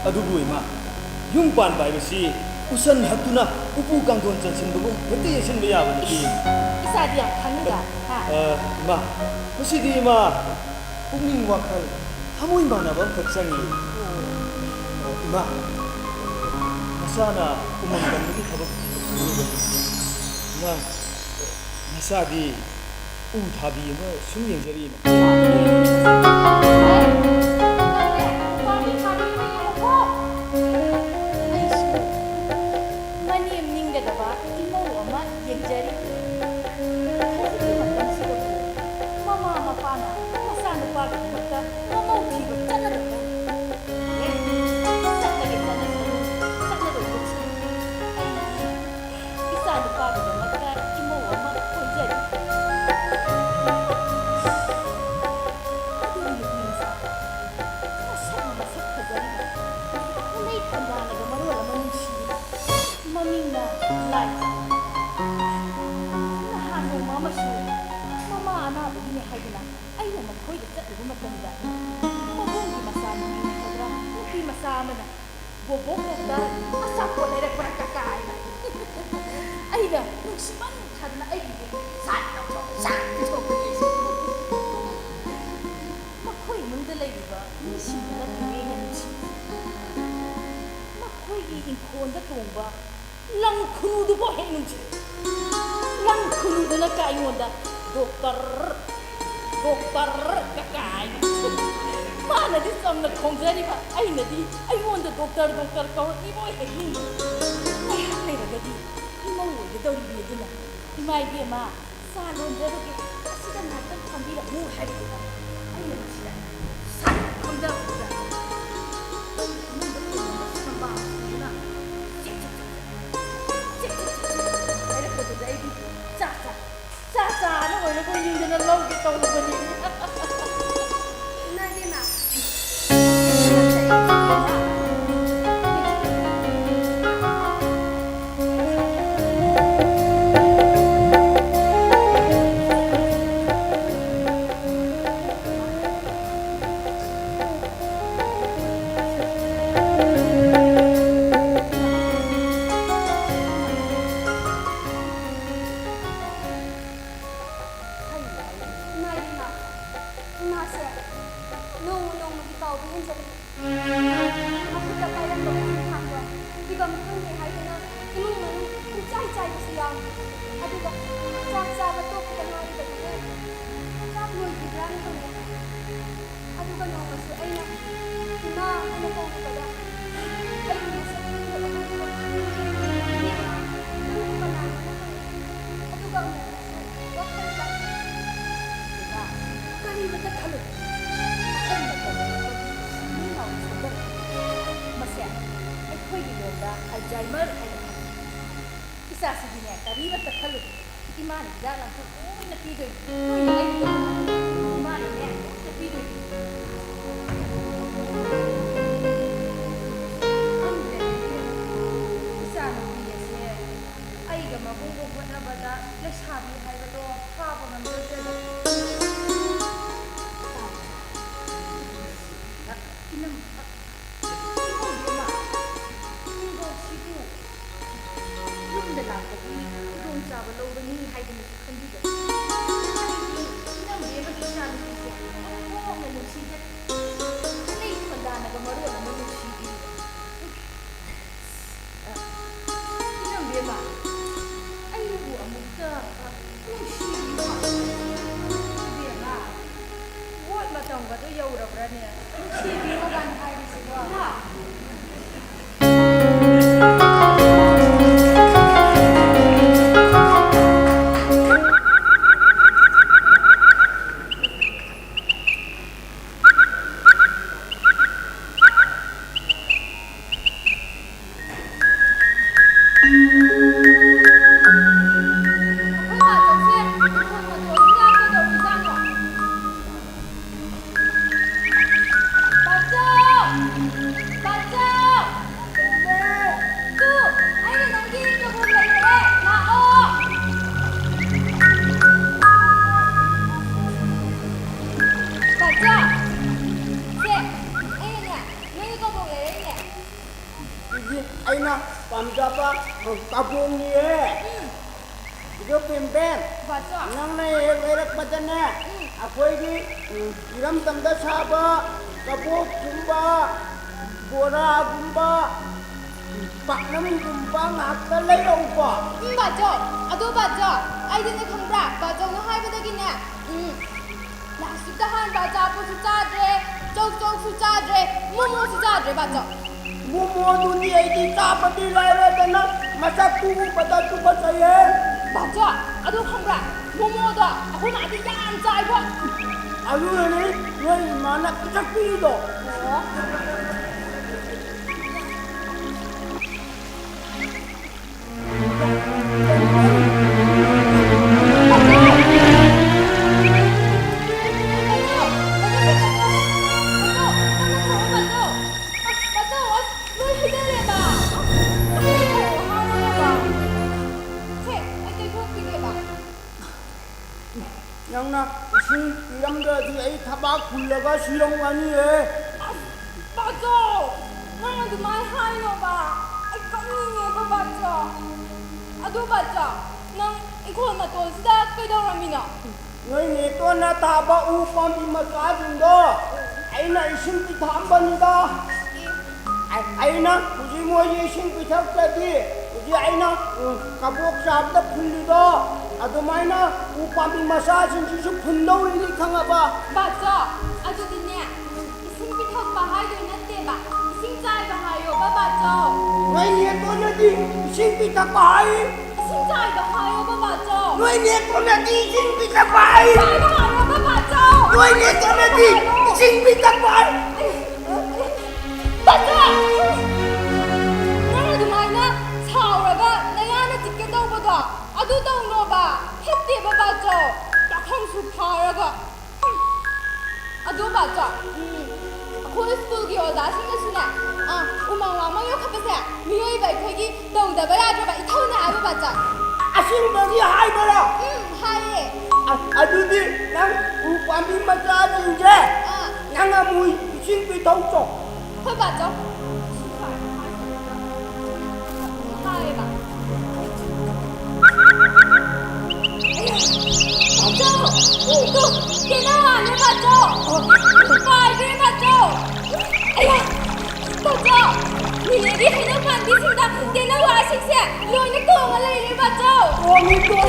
ꯑꯗꯨꯕꯨ ꯏꯃꯥ ꯌꯨꯝ ꯄꯥꯟꯕ ꯍꯥꯏꯕꯁꯤ ꯎꯁꯟ ꯍꯛꯇꯨꯅ ꯎꯄꯨ ꯀꯥꯡꯊꯣꯟ ꯆꯟꯁꯤꯟꯕꯒꯨꯝ ꯍꯦꯛꯇ ꯌꯦꯡꯁꯤꯟꯕ ꯌꯥꯕ ꯅꯠꯇꯦ
ꯏꯁꯥꯗꯤ ꯌꯥꯝ ꯈꯪꯉꯤꯗ ꯍꯥ
ꯏꯃꯥ ꯃꯁꯤꯗꯤ ꯏꯃꯥ ꯄꯨꯛꯅꯤꯡ ꯋꯥꯈꯜ ꯊꯃꯣꯏ ꯃꯥꯟꯅꯕ ꯑꯃꯈꯛ ꯆꯪꯉꯤ ꯏꯃꯥ ꯅꯁꯥꯅ ꯎꯃꯪ ꯀꯟꯕꯒꯤ ꯊꯕꯛ ꯁꯨꯔꯨꯕꯅꯤ ꯏꯃꯥ ꯅꯁꯥꯗꯤ ꯎ ꯊꯥꯕꯤ ꯑꯃ ꯁꯨꯝ ꯌꯦꯡꯖꯔꯤ ꯏꯃꯥ
ꯃꯅꯦꯝ ꯅꯤꯡꯒꯗꯕ ꯏꯃꯧ ꯑꯃ ꯌꯦꯡꯖꯔꯤ ꯍꯧꯖꯤꯛꯀꯤ ꯃꯇꯝꯁꯤꯗꯕꯨ ꯃꯃꯥ ꯃꯄꯥꯅ ꯃꯆꯥꯅꯨꯄꯥꯒꯤꯗꯃꯛꯇ ꯃꯃꯧ ꯊꯤꯕ ꯆꯠꯅꯗꯕ꯭ꯔꯥ ꯆꯠꯂꯒꯦ ꯆꯠꯂꯁꯅꯨ ꯆꯠꯂꯔꯣꯏꯗꯁꯨ ꯑꯩꯗꯤ ꯏꯆꯥꯅꯨꯄꯥꯒꯤꯗꯃꯛꯇ ꯏꯃꯧ ꯑꯃ ꯀꯣꯏꯖꯔꯤ ꯑꯗꯨꯒꯤ ꯅꯨꯄꯤ ꯃꯆꯥꯗꯣ ꯃꯁꯛ ꯐꯖꯔꯤꯕ ꯃꯅꯩ ꯈꯟꯗꯥꯅꯒ ꯃꯔꯣꯜ ꯑꯃ ꯅꯨꯡꯁꯤꯔꯤꯕ ꯃꯃꯤꯡꯅ ꯂꯥꯏꯖ ꯅꯍꯥꯟ ꯅꯣꯡꯃ ꯑꯃꯁꯨ ꯃꯃꯥ ꯑꯅꯥꯕꯒꯤꯅꯦ ꯍꯥꯏꯗꯨꯅ ꯑꯩꯅ ꯃꯈꯣꯏꯗ ꯆꯠꯂꯨꯕ ꯃꯇꯝꯗ ꯃꯕꯨꯡꯒꯤ ꯃꯆꯥ ꯅꯨꯄꯤ ꯍꯥꯏꯕ꯭ꯔꯥ ꯅꯨꯄꯤ ꯃꯆꯥ ꯑꯃꯅ ꯕꯣꯕꯣꯛꯇ ꯑꯆꯥꯄꯣꯠ ꯂꯩꯔꯛꯄ꯭ꯔꯥ ꯀꯀꯥ ꯍꯥꯏꯅ ꯑꯩꯅ ꯅꯨꯡꯁꯤꯃꯟꯈ꯭ꯔꯗꯅ ꯑꯩꯒꯤꯗꯤ ꯁꯥꯠ ꯄꯤꯊꯣꯛꯄꯅꯤ ꯃꯈꯣꯏ ꯏꯃꯨꯡꯗ ꯂꯩꯔꯤꯕ ꯃꯤꯁꯤꯡꯗꯨ ꯅꯠꯇ꯭ꯔꯦ ꯑꯩꯅ ꯅꯨꯡꯁꯤ ꯃꯈꯣꯏꯒꯤ ꯏꯪꯈꯣꯜꯗ ꯇꯣꯡꯕ ꯂꯪ ꯈꯨꯅꯨꯗꯨꯐꯥꯎ ꯍꯦꯛ ꯅꯨꯡꯁꯤ ꯂꯪ ꯈꯨꯅꯨꯗꯨꯅꯀ ꯑꯩꯉꯣꯟꯗ ꯗꯣꯛꯇꯔ ꯀꯀꯥ ꯍꯥꯏꯅ ꯃꯥꯅꯗꯤ ꯆꯝꯅ ꯈꯣꯡꯖꯔꯤꯕ ꯑꯩꯅꯗꯤ ꯑꯩꯉꯣꯟꯗ ꯗꯣꯛꯇꯔ ꯀꯧꯔꯛꯏꯕꯣꯏ ꯍꯦꯛ ꯅꯤꯡꯕ ꯉꯥꯏꯍꯥꯛ ꯂꯩꯔꯒꯗꯤ ꯏꯃꯧ ꯑꯣꯏꯒꯗꯧꯔꯤꯕꯤ ꯑꯗꯨꯅ ꯏꯃꯥ ꯏꯕꯦꯝꯃ ꯆꯥ ꯂꯣꯟꯖꯔꯒꯦ ꯑꯁꯤꯗ ꯉꯥꯛꯇꯪ ꯐꯝꯕꯤꯔꯝꯃꯨ ꯍꯥꯏꯕꯗꯨꯗ ꯑꯩꯅ ꯃꯁꯤꯗ ꯁꯥꯠ ꯐꯝꯗꯕꯗꯨꯗ ꯍꯥꯏꯔꯛꯄꯗꯨꯗ ꯑꯩꯗꯤ ꯆꯥꯅ ꯑꯣꯏꯅ ꯀꯣꯏꯅꯤꯡꯗꯅ ꯂꯧꯒꯦ ꯇꯧꯔꯨꯕꯅꯤ
ꯏꯃꯥ 이마세 노무노무기 가오비 현절이 아프다 빨간 거 무슨 거 이거 무슨 게 하이드나 이모는 좀 짜이짜이부터 양 아두가 짝짝아 또 그냥 하이드나 짝물 기라는 건데 아두가 너무서 아이나 이마 하는 거 보다 아이나 아두가 그림부터 가는 masih aku ini loda Alzheimer ada kisah segini karibat terkalut iman dalam tu nak tidur iman ni nak tidur kisah ni biasa ai gama bungo buat bada lesabi hai bado apa ngambil jadi
ꯑꯩꯅ ꯄꯥꯝꯖꯕ ꯀꯕꯣꯛꯅꯤꯌꯦ 이거 뱀뱀
맞아.
ꯅꯪꯅ ꯍꯦꯛ ꯂꯩꯔꯛꯄꯗꯅꯦ ꯑꯩꯈꯣꯏꯒꯤ ꯏꯔꯝꯗꯝꯗ ꯁꯥꯕ ꯀꯕꯣꯛꯀꯨꯝꯕ ꯕꯣꯔꯥꯒꯨꯝꯕ ꯄꯥꯛꯅꯝꯒꯨꯝꯕ ꯉꯥꯛꯇ ꯂꯩꯔꯛꯎꯀꯣ
맞아. 아도 맞아. 아이들네 컴브라. 맞아. 너 하이브덕이네. 나식다 한 맞아. 아포 수자드레. 쪽쪽 수자드레. 모모 수자드레. 맞아.
모모두니 애기 짜파디 라이레드나 마삭 구구바다 뚜바사예
맞아. 아도 컴브라. 모모다. 아고 나한테 양 짜이버.
아유에니 왜 이만한 짝삐리도 양나 이 남자들이 이 타박 굴러가 실용관이에
맞아. 나한테 말 하이노 봐. 깜짝이야. 맞아. 아도 맞아. 난 이거 맞아. 시작 그대로랍니다.
너희 또 나 타박 우밤이 맞아준다 아이나 이신비 담반이다 아이나 굳이 뭐지 신비 덕자지 굳이 아이나 가복 잡다 풀리다 아도마이나 우밤이 맞아준지 분노를 강하봐
맞아. 아주 듣냐. 이승비 턱 하이도 있는데 봐. 이승자이 하요. 맞아.
너희 또 너지 신비 덕바이
이승자이 하요. 맞아.
너희 또 너지 신비 덕바이
맞아.
너희 또 너지 신비 덕바이
맞아. 나도 말나 사오라가 내가 하나 찍게 떠보다. 아도 떠오러봐. 했대 맞아. 딱한수 파라가. 아도 맞아. 콜스쿨기어 나신다시네. 우망왕망 욕합해서 미워이발 거기 너우다가 야줘봐. 이 타운에 알고 맞아.
아신버기 하이버라
하예.
아주디 난 우밤이 맞아준지 나가 뭐 신비 덕죠
헐 맞아. 하예 봐. 맞아. 또 얘나와 안 해봤죠? 빨리 봤죠? 아야, 맞아. 네 얘기 해놓고 안 되신다. 얘나와 식세. 너희는 꽁을 내일 봤죠?
꼬미
얘나와.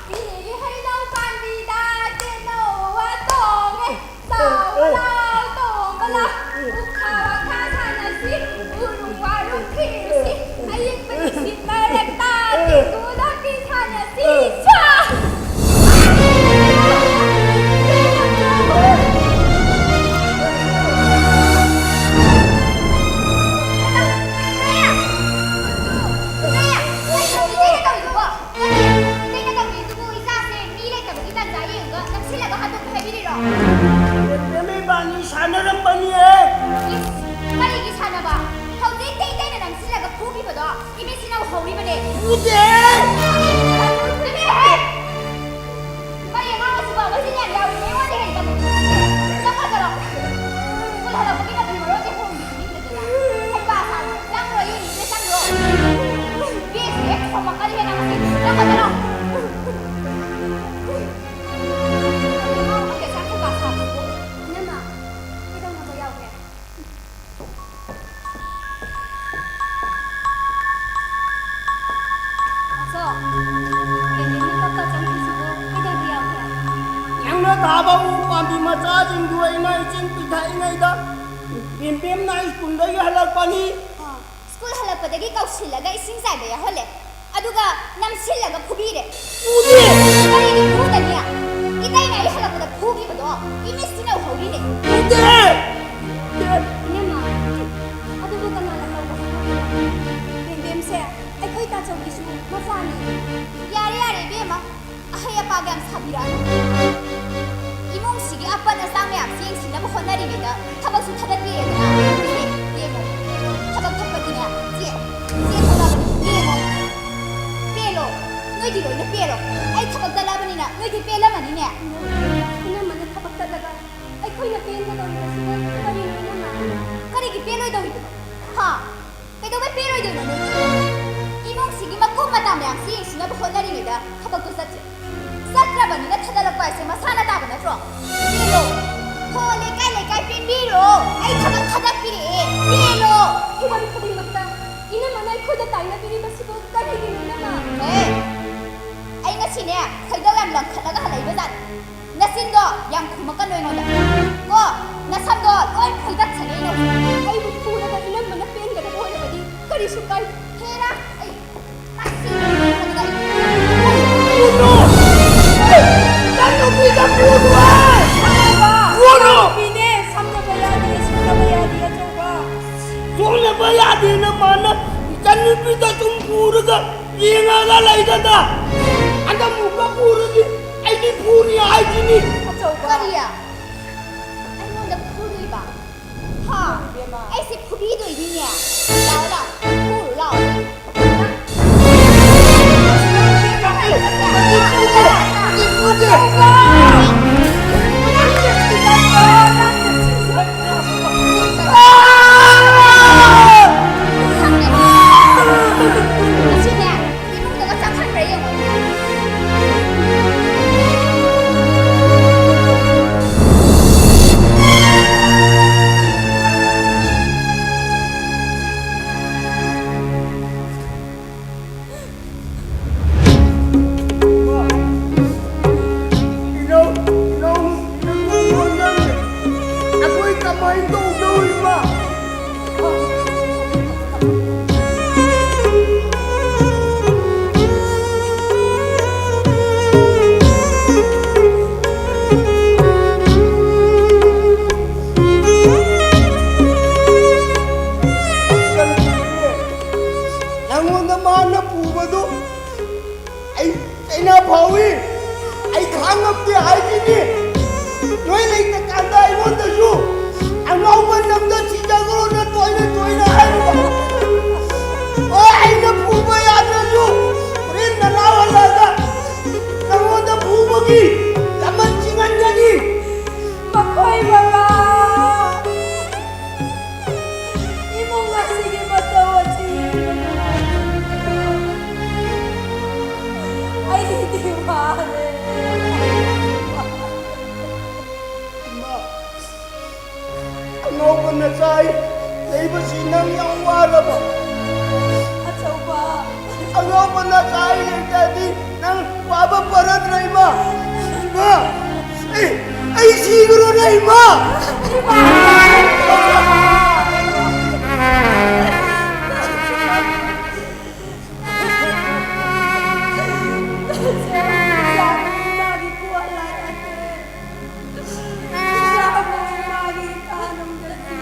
네 얘기 해놓고 안 된다. 얘나와 똥에 싸우라 똥발라. 우카와 카사나시 우룽와 룽키시. 아이쁘리시 말했다. 띵구나 띵사냐시 차.
때문에 많이 사느란 말이에
빨리 사나봐. hầu tí đây là đằng xin là gặp phú kia đó. Im xin nào hầu đi bên đây.
우대
Cái này hết. Bây giờ ngon là bảo xin nhà giàu thì mấy quá thì hình cầm. Sao có rồi? Có là một cái gặp rồi cái hùng gì được là. Anh bà sao? Đang rồi đi để sang rồi. Biết sẽ không mặc cái gì nào mà sao có rồi? Nhưng mà cái đâu mà giàu kìa. Sao? Cái gì nó có chẳng thì sao? Cái đâu giàu kìa.
양나 다바우 빰비마 짜진 두에나 이진 비타이나이다 빔빔나 이군다기 할락바니
스쿨 할락바닥이 까우실라가 이싱사이다 야 헐레. 아두가 남실라가 푸비래.
우대
빨리 이게 뭐다냐? 이따이나 이 할락보다 푸기거든. 이미 쓰나 허리네.
우대
Nhưng mà adubo ka na lang ako. Bem se ay ko'y tatsaw isu mafani.
야래 야래 비마. 아하야 빠감 사비라. 이몽식이 아빠나 싸움에 앞시행 신나고 혼나리니다. 타박수 타박이에나. 예모. 타박 탑박이냐. 제 타박은 예모. 빼로. 너희 뒤로 있는 빼로. 아이 타박 달라버니나. 너희 뒤 빼라만이냐.
Ina man ang kapag talaga ay ꯑꯩꯈꯣꯏꯅ ꯄꯦꯟꯒꯗꯧꯔꯤꯕꯁꯤꯕꯨ ꯀꯔꯤꯅꯣ ꯏꯅꯝꯃ?
ꯀꯔꯤꯒꯤ ꯄꯦꯟꯂꯣꯏꯗꯧꯔꯤꯕꯅꯣ? ꯍꯥ? ꯀꯩꯗꯧꯕꯩ ꯄꯦꯟꯂꯣꯏꯗꯣꯏꯅꯣ ꯅꯣꯏꯗꯤ? 이몽식이 막고 마담에 양식 신나고 혼나리니다 타박도 쌌지 쌌더라버니가 타달라고 할세 마 사나 다보나 줘 비로 호내 깔래 비로 아이 타박 타닥비리 비로
희망이 커버리겠다. 이놈아 날 코다 따이나 비리마시고 까리기 이놈아.
에 아이 나시네 설덕람 런칼라가 하나 입어잔 나신도 양 구멍가 놓이노다 고 나삼도 널 거기다 차네 이놈
아이고 보라가 이놈마나 뺀가를 보여버리 그리수 까이.
해라 아이 딱시 거기다
비네 삼려봐야 돼, 삼려봐야 돼, 저거.
Soalnya yadi na mana ikan pita tum pura ka inga ga lai da da anda muka pura di ai di puri ai di ni
거리야 아이놈다 푸르이봐 하 아이씨 푸리도 있냐 나오라 푸르 나오라
Aku ikan main tu dulu ma. Nangun mana puba tu? Ai na pawi. Ai khangap dia ai ni. Noi lai ta kanda ai mon da ju. Angau ban nam da chi ja gro na toina ai ba. O ai na puba ya da ju. Rin na la wala da. Nangun da puba ki. Taman chingan jadi.
Makoy baba. Imong nga sige matawad siya. Ay, hindi mare.
Angau ban na sai. Lai ba sinang yang wala ba.
At sa upa.
Angau ban na sai lai jadi nang waba parat rai ma. Ma. Ai siguro rai ma.
Lagi ko wala natin. Sabi lagi tanong dati.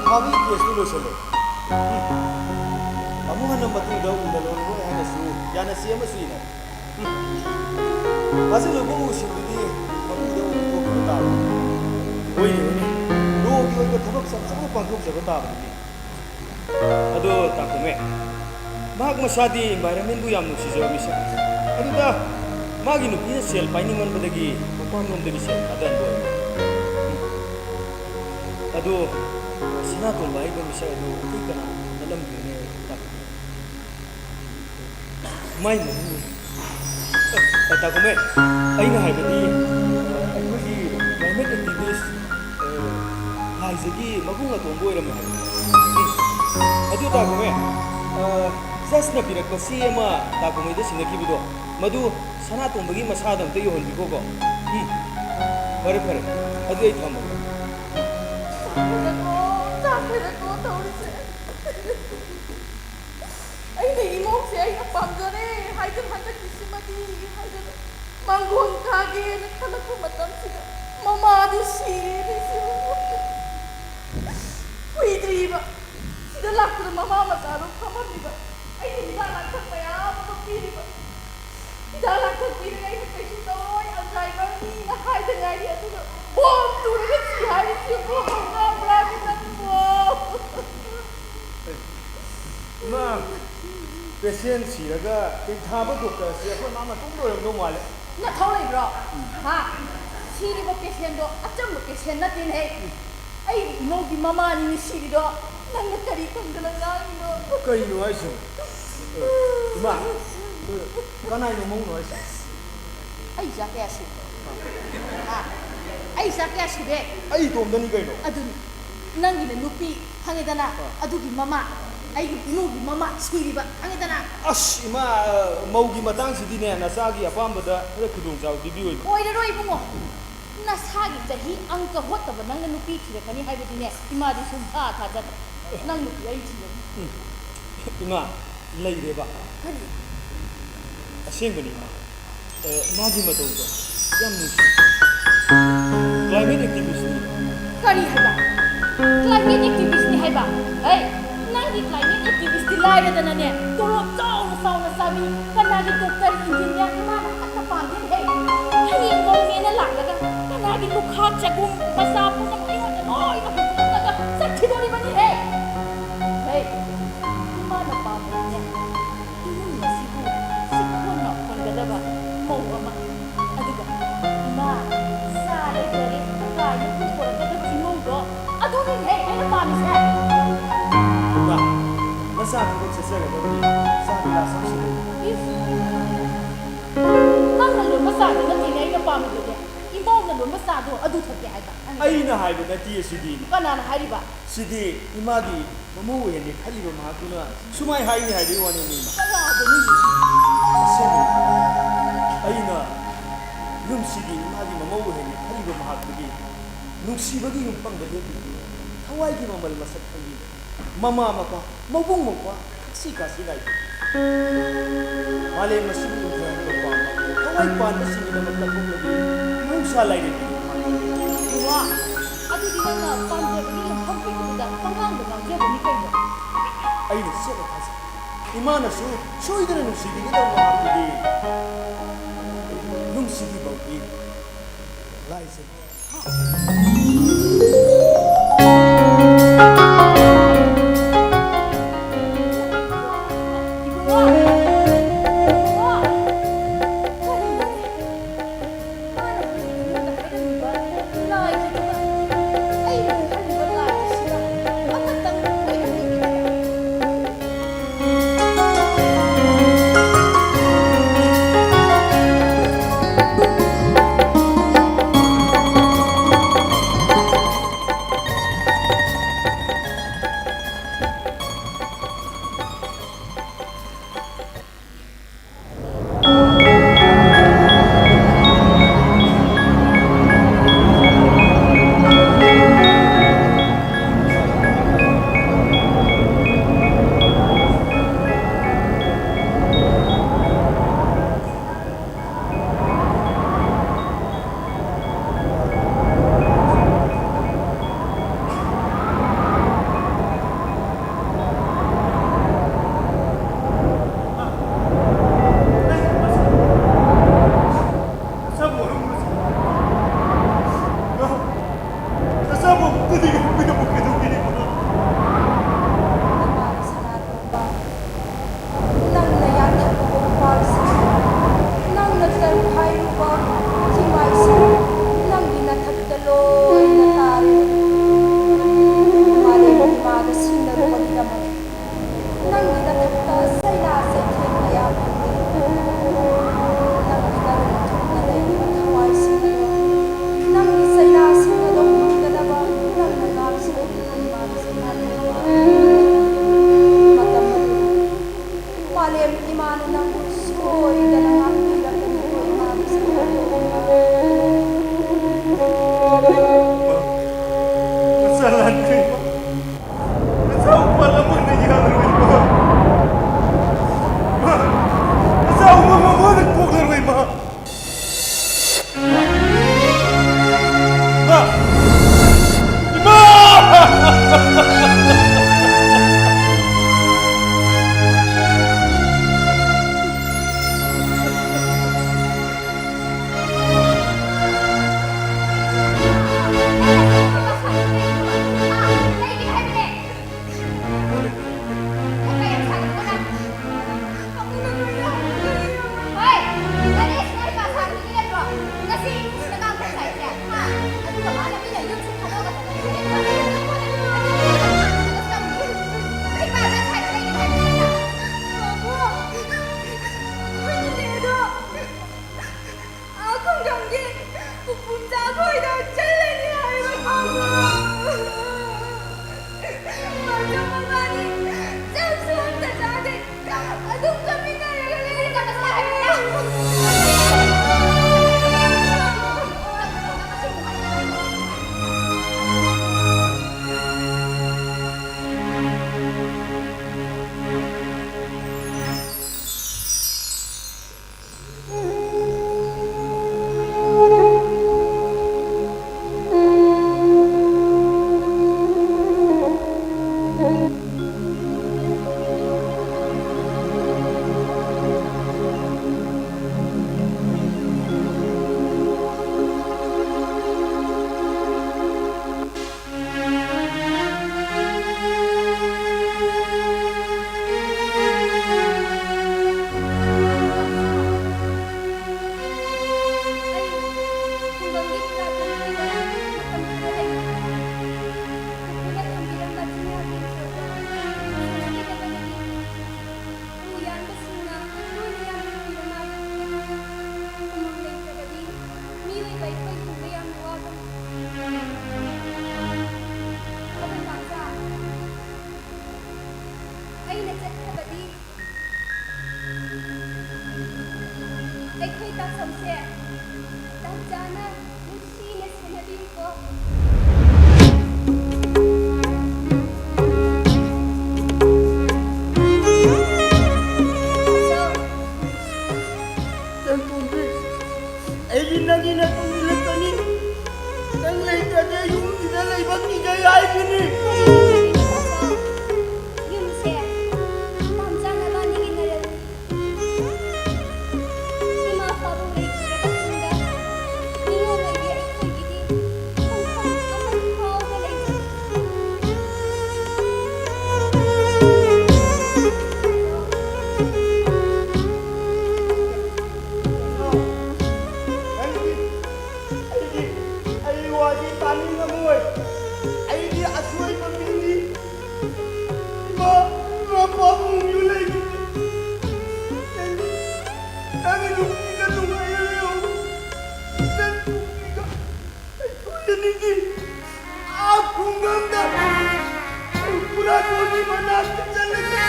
Kami kesu lo solo. Kamu kan nama tu dah udah lawan gue yang nesu, yang nasi apa sih ni? Masih lo gue usia ini, kamu dah gue tahu. Oi, lo gue tabak sama panggung saya tahu ni. Aduh, tak kome. Mak masadi environment tu yang nusi jauh misal. Aduh dah, mak ini punya sel paningan berdagi, panggung berdagi sel, ada yang boleh. Aduh. Sina kung bahay ba misal ito, okay ka na, alam ko na may mo. At ako may, ay nga haibadi, ay ko di, may activities, लाइजगी मगुंग अतोंबो ओइरम हाय अदु ताकुमे जसना पिरक सीमा ताकुमेद सिनकिबदो मधु सना तोंबगी मसादम ते योहनबिको को फरे फरे अदु आई थमो
चाखो तौरिसे अइने इमोसे अइना पामजरे हाइदन हंदक किसिमदी हाइदन मंगोन कागे न खलको मतम सिदा Mamadi सीरिसु कुइद्रीबा सिदा लाक्र ममा मतारो फमनिबा अइने हिदा लाक्र पया मपीरिबा हिदा लाक्र पीरगा अइने कैसु तोय अल्जाइमर नि न हाइदन गाई अदुगा बोम तुरगा सिहारिसु को हंगा ब्राबि नंबो
मा पेशेंट सिरगा तेथाबा डॉक्टर से अखोय मामा तुम लोरमदो माले
ना थौलै ब्रो हा सिरिबा पेशेंट दो अचम पेशेंट नतिन है आई नोगी ममानी नि सिरिदो नंग करी खंगला गाइनो
कइनो आइसु मा कनाइनो मौनो आइसु
आई जाके आसि हा आई जाके आसि बे
आई तोमदनी कइनो
अदुन नंगी ने नुपी हंगेदना अदुगी ममा आई इनुगी ममा सिरिबा हंगेदना
अस इमा मौगी मतंग सिदिने नसागी अपामबदा खरे खुदुंग चाव दिबि ओइ
ओइररोइ बुंगो नसागी जही अंक होतब नंग नुपी थिरकनी हाइबदिने इमादी सुंथा थाजत नंग नुपी आई थिरक
इमा लेरेबा
करी
असेंगनी मागी मतौदो याम नुसी क्लाइमेट एक्टिविस्ट
करी हाइबा क्लाइमेट एक्टिविस्ट नि हाइबा है नंगी क्लाइमेट एक्टिविस्ट लाइरदनने तोरो चाउन साउन साबी कनागी डॉक्टर इंजीनियर माना अत्ता पांदिन है हई मोमेना लागगा कनागी लुखा चगुम मसा पुना मइना नोय ना पुनगा सखिदोरी बनी है माना पांदिन इनु मसिबु सिकोना पंगदबा मौमा अदुगा मा सारे करे काय पुरकदा चिमोगो अदुनि है एना पामिसे
मा मसा को सेसगा दबि साबिला संसिदे
नंगना लो मसादो नतिने एना पामदे इमोगना लो मसादो अदु थके हाइबा
अइना हाइबो नति सिदि
कनाना हाइबा
सिदि इमागी ममु हेने खलिबो माकुना सुमाय हाइनि हाइदि वानि नीमा
कनादो नि
असेंगनी अइना यूम सिदि इमागी ममु हेने खलिबो माकुगी नुक्सिबगी युपंग देबि थवाइगी ममल मसक खंगी ममा मका मबुंग मका सी कासी गाई माले मसिबु उठन को पा थवाइ पान सिंगी नमक तकुम लगी मौसा लाइरे
वा अदु दिना पांजे बनि हम्पि कुदा पंगांग गांजे बनि कइनो
अइना सेबा थास इमाना सु सोइदर नुक्सिबी गे दम माकुगी नुक्सिबी बौगी लाइसे
ꯑꯩꯒꯤ ꯅꯪꯒꯤꯅ ꯇꯨꯡꯏꯜꯂꯛꯀꯅꯤ ꯅꯪ ꯂꯩꯇ꯭ꯔꯗꯤ ꯌꯨꯝꯁꯤꯗ ꯂꯩꯕ ꯀꯤꯖꯩ ꯍꯥꯏꯁꯤꯅꯤ
ꯌꯨꯝꯁꯦ ꯄꯥꯝꯖꯅꯕ ꯅꯤꯡꯅꯔꯅꯤ ꯏꯃꯥ ꯄꯥꯕꯨꯡ ꯂꯩꯈꯤꯗ꯭ꯔꯕ ꯇꯨꯡꯗ ꯅꯤꯉꯣꯜ ꯑꯣꯏꯕꯤ ꯑꯩꯈꯣꯏꯒꯤꯗꯤ ꯈꯣꯡꯐꯝ ꯑꯃ ꯐꯥꯎꯕ ꯂꯩꯖꯗꯦ
ꯑꯩ ꯋꯥꯗꯤ ꯇꯥꯅꯤꯡꯉꯝꯃꯣꯏ ꯑꯩꯗꯤ ꯑꯁꯣꯏꯕ ꯃꯤꯅꯤ ꯏꯃꯥ ꯄꯥꯕꯨꯡꯁꯨ ꯂꯩꯈꯤꯗꯦ ꯅꯪꯒꯤ ꯅꯨꯄꯤꯒ ꯅꯨꯡꯉꯥꯏꯅ ꯂꯩꯍꯧ ꯅꯪ ꯅꯨꯄꯤꯒ ꯑꯩꯈꯣꯏ ꯈꯨꯡꯒꯪꯗ ꯄꯨꯔꯥꯇꯣꯟꯒꯤ ꯃꯅꯥꯛꯇ ꯆꯠꯂꯒꯦ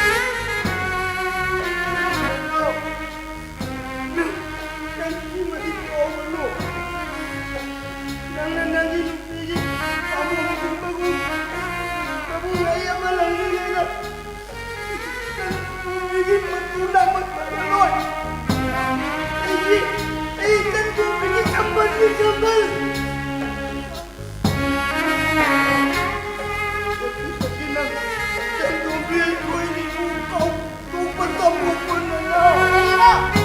ꯅꯪꯒꯤ ꯃꯗꯤ ꯀꯥꯎꯒꯅꯨ ꯅꯪꯅ ꯅꯪꯒꯤ ꯅꯨꯄꯤꯒꯤ ꯄꯥꯝꯕꯒꯨꯝꯕꯒꯨꯝ ꯄꯥꯕꯨꯡ ꯑꯩ ꯑꯃ ꯂꯩꯔꯤꯉꯩꯗ ꯅꯨꯄꯤꯒꯤ ꯃꯇꯨ ꯂꯥꯛꯄ ꯐꯔꯔꯣꯏ ꯑꯩ ꯆꯟꯗꯣꯝꯕꯤꯒꯤ ꯀꯝꯕꯜꯅꯤ ꯀꯝꯕꯜ ꯅꯪ ꯆꯟꯗꯣꯝꯕꯤ ꯑꯩꯈꯣꯏꯅꯤ ꯀꯧꯕ ꯇꯝꯃꯨꯀꯣ ꯅꯪ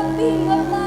ꯑꯄꯦꯡꯕ